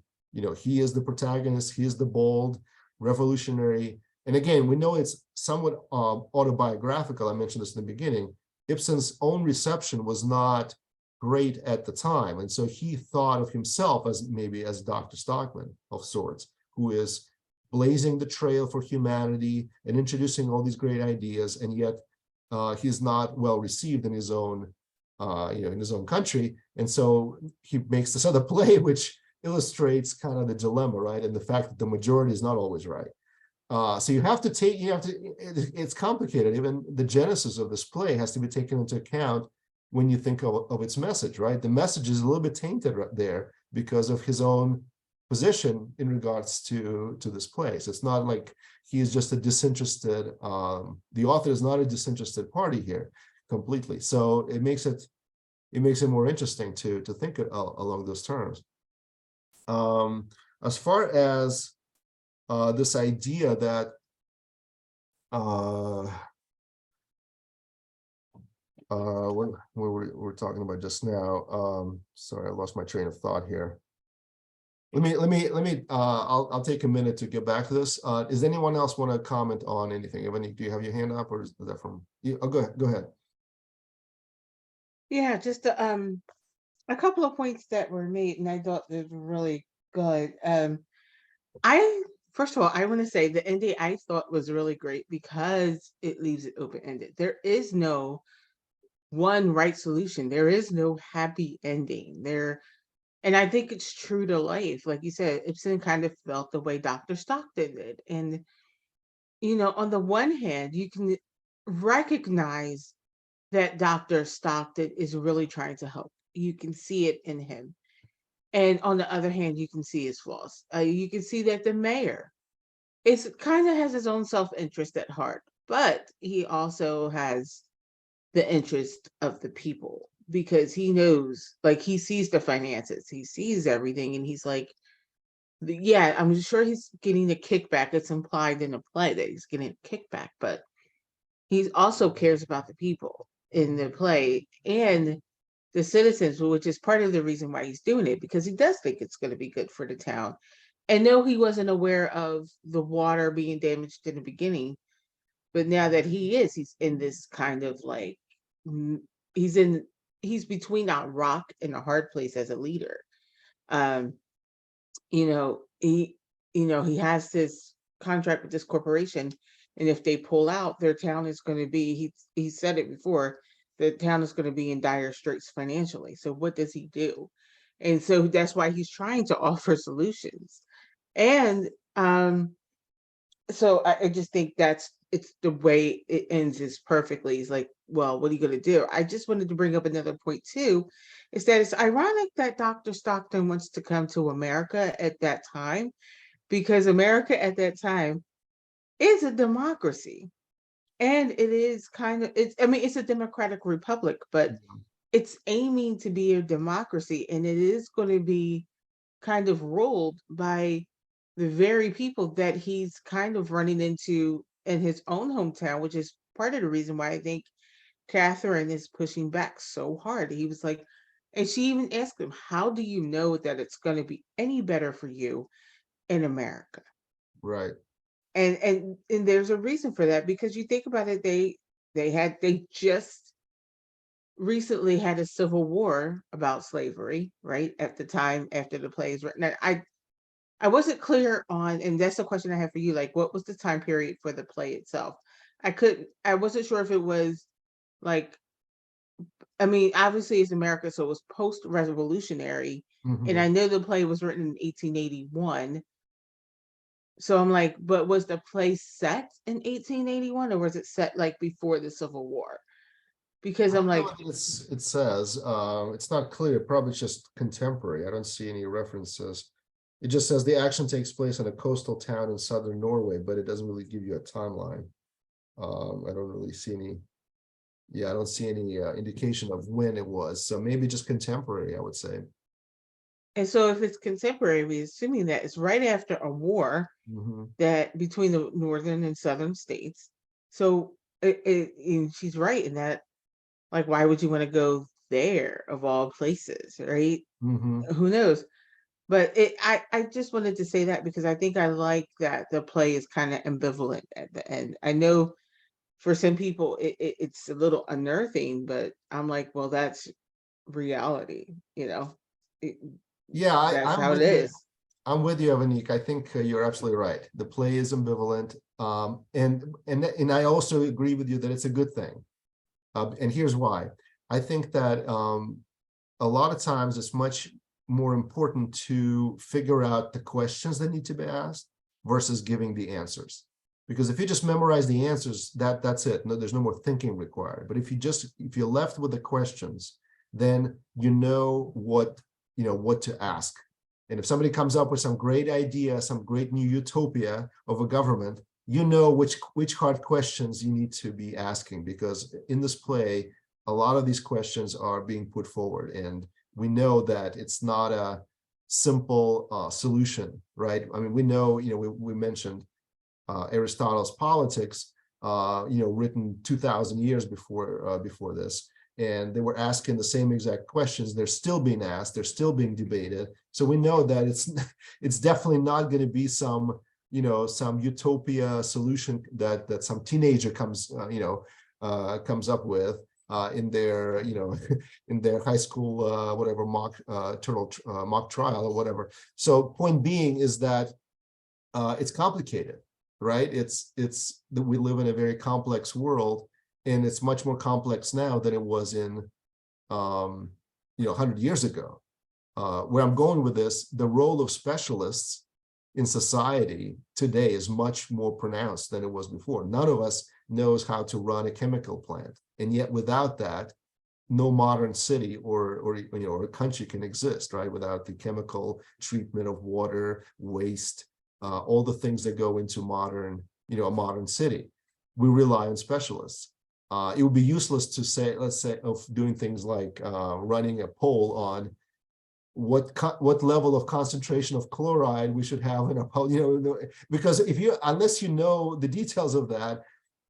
he is the protagonist, he is the bold, revolutionary. And again, we know it's somewhat autobiographical. I mentioned this in the beginning. Ibsen's own reception was not great at the time. And so he thought of himself as maybe as Dr. Stockman of sorts, who is blazing the trail for humanity and introducing all these great ideas. And yet he's not well received in his own, in his own country. And so he makes this other play, which illustrates kind of the dilemma, right? And the fact that the majority is not always right. So you have to take, it's complicated. Even the genesis of this play has to be taken into account when you think of its message, right? The message is a little bit tainted right there because of his own position in regards to this play. So it's not like he is just a disinterested, the author is not a disinterested party here completely. So it makes it more interesting to think along those terms. As far as this idea that what we're talking about just now. Sorry, I lost my train of thought here. Let me I'll take a minute to get back to this. Does anyone else want to comment on anything? Do you have your hand up, or is that from you? Oh, go ahead. Yeah, just a couple of points that were made, and I thought they were really good. First of all, I want to say the ending I thought was really great because it leaves it open-ended. There is no one right solution. There is no happy ending there. And I think it's true to life. Like you said, Ibsen kind of felt the way Dr. Stockton did. And, on the one hand, you can recognize that Dr. Stockton is really trying to help. You can see it in him. And on the other hand, you can see his flaws. You can see that the mayor kind of has his own self-interest at heart, but he also has the interest of the people because he knows, like, he sees the finances, he sees everything, and he's like, yeah, I'm sure he's getting a kickback. It's implied in the play that he's getting a kickback, but he also cares about the people in the play and the citizens, which is part of the reason why he's doing it, because he does think it's going to be good for the town. And no, he wasn't aware of the water being damaged in the beginning, but now that he's in this kind of like, he's between a rock and a hard place as a leader. He has this contract with this corporation, and if they pull out, their town is going to be, he said it before, the town is going to be in dire straits financially. So what does he do? And so that's why he's trying to offer solutions. And so I just think it's the way it ends is perfectly. It's like, well, what are you going to do? I just wanted to bring up another point too, is that it's ironic that Dr. Stockton wants to come to America at that time, because America at that time is a democracy. And it is it's a democratic republic, but it's aiming to be a democracy, and it is going to be kind of ruled by the very people that he's kind of running into in his own hometown, which is part of the reason why I think Catherine is pushing back so hard. He was like, and she even asked him, how do you know that it's going to be any better for you in America? Right. And there's a reason for that, because you think about it, they just recently had a civil war about slavery, right? At the time after the play is written. I wasn't clear on, and that's the question I have for you, like, what was the time period for the play itself? I wasn't sure if it was like, obviously it's America, so it was post-revolutionary. And I know the play was written in 1881. So I'm like, but was the play set in 1881, or was it set like before the Civil War? Because I'm like, It says, it's not clear, probably just contemporary. I don't see any references. It just says the action takes place in a coastal town in southern Norway, but it doesn't really give you a timeline. I don't really see any, I don't see any indication of when it was. So maybe just contemporary, I would say. and so if it's contemporary, we're assuming that it's right after a war Mhm. that between the northern and southern states. So and she's right in that, like, why would you want to go there of all places, right? Mhm. Who knows? But I just wanted to say that because I think I like that the play is kind of ambivalent at the end. I know for some people it's a little unnerving, but I'm like, well, that's reality, you know. It, Yeah, that's I'm how it with you. is. I'm with you, Avanique. I think you're absolutely right. The play is ambivalent, and I also agree with you that it's a good thing. And here's why. I think that a lot of times it's much more important to figure out the questions that need to be asked versus giving the answers. Because if you just memorize the answers, that's it. No, there's no more thinking required. But if you're left with the questions, then you know what to ask. And if somebody comes up with some great idea, some great new utopia of a government, you know which hard questions you need to be asking, because in this play, a lot of these questions are being put forward, and we know that it's not a simple solution, right? I mean, we know, we mentioned Aristotle's Politics, written 2,000 years before this, and they were asking the same exact questions. They're still being asked, they're still being debated. So we know that it's definitely not going to be some utopia solution that some teenager comes up with in their in their high school whatever mock trial or whatever. So point being is that it's complicated, right? It's that we live in a very complex world, and it's much more complex now than it was in 100 years ago. Where I'm going with this, the role of specialists in society today is much more pronounced than it was before. None of us knows how to run a chemical plant, and yet without that, no modern city or a country can exist, right? Without the chemical treatment of water, waste, all the things that go into a modern city. We rely on specialists. It would be useless to say, let's say, of doing things like running a poll on what level of concentration of chloride we should have in a poll, because unless you know the details of that,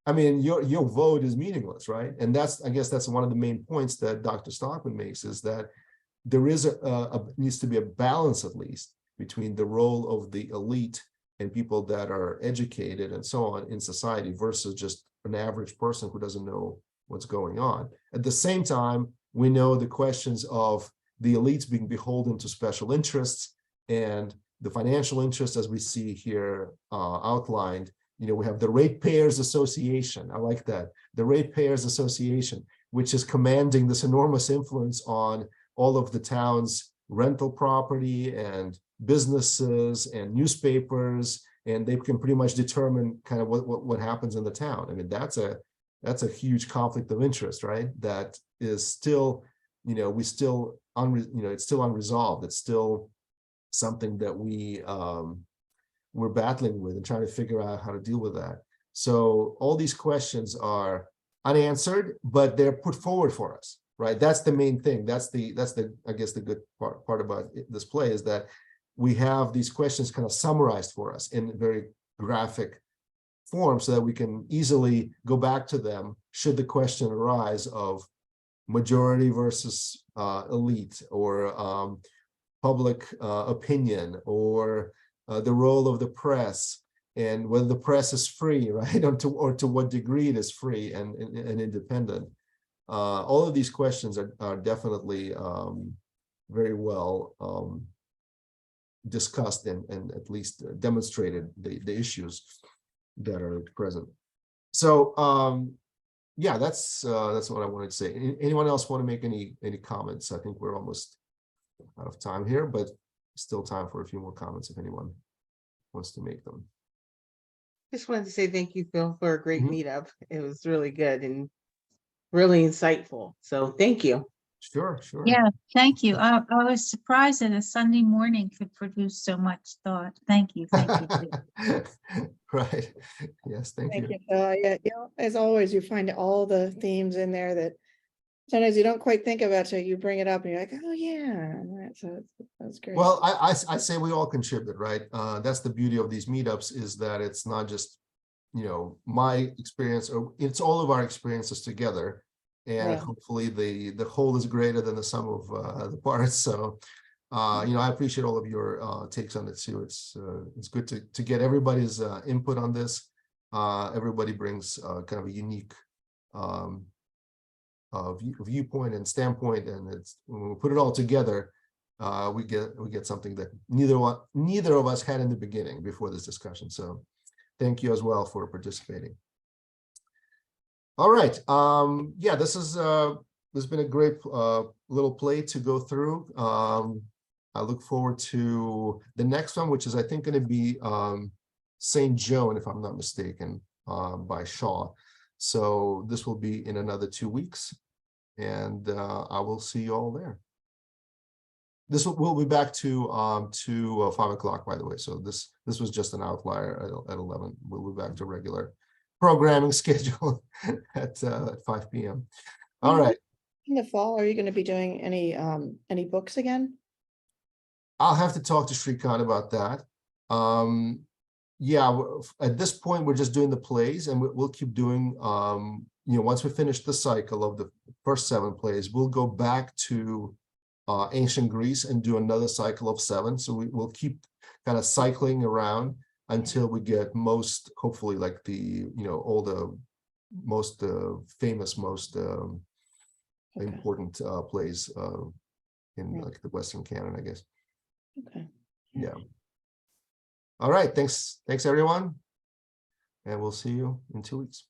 I mean, your vote is meaningless, right? And I guess that's one of the main points that Dr. Stockman makes, is that there is needs to be a balance, at least, between the role of the elite and people that are educated and so on in society versus just an average person who doesn't know what's going on. At the same time, we know the questions of the elites being beholden to special interests and the financial interests, as we see here outlined. We have the Ratepayers Association. I like that. The Ratepayers Association, which is commanding this enormous influence on all of the town's rental property and businesses and newspapers, and they can pretty much determine kind of what happens in the town. I mean, that's a huge conflict of interest, right? That is still, it's still unresolved. It's still something that we're battling with and trying to figure out how to deal with that. So all these questions are unanswered, but they're put forward for us, right? That's the main thing. That's the I guess the good part about this play, is that we have these questions kind of summarized for us in very graphic form, so that we can easily go back to them should the question arise of majority versus elite, or public opinion, or the role of the press, and whether the press is free, right? or to what degree it is free and independent. All of these questions are definitely very well discussed and at least demonstrated the issues that are present. So yeah, that's what I wanted to say. Anyone else want to make any comments? I think we're almost out of time here, but still time for a few more comments if anyone wants to make them. Just wanted to say thank you, Phil, for a great Mhm. meetup. It was really good, and really insightful. So thank you. Sure, sure. Yeah, thank you. I was surprised that a Sunday morning could produce so much thought. Thank you, thank you. Right. Yes, thank Thank you. you. Yeah, as always, you find all the themes in there that sometimes you don't quite think about till you bring it up and you're like, oh, yeah. That's great. Well, I say we all contribute, right? That's the beauty of these meetups, is that it's not just, you know, my experience, or it's all of our experiences together. And Yeah. hopefully the whole is greater than the sum of the parts. So, you know, I appreciate all of your takes on it too. It's good to get everybody's input on this. Everybody brings kind of a unique viewpoint and standpoint, and it's when we put it all together, we get something that neither of us had in the beginning before this discussion. So thank you as well for participating. All right. Yeah, this has been a great little play to go through. I look forward to the next one, which is, I think, going to be St. Joan, if I'm not mistaken, by Shaw. So this will be in another 2 weeks, and I will see you all there. We'll be back to 5 o'clock, by the way. So this was just an outlier at 11. We'll be back to regular programming schedule at 5 p.m. All right. In the fall, are you going to be doing any books again? I'll have to talk to Shrikant about that. Yeah, at this point, we're just doing the plays, and we'll keep doing, you know, once we finish the cycle of the first 7 plays, we'll go back to ancient Greece and do another cycle of 7. So we'll keep kind of cycling around until we get most, hopefully, like the, you know, all the most famous, most important plays in like the Western canon, I guess. Okay. Yeah. All right. Thanks everyone. And we'll see you in 2 weeks.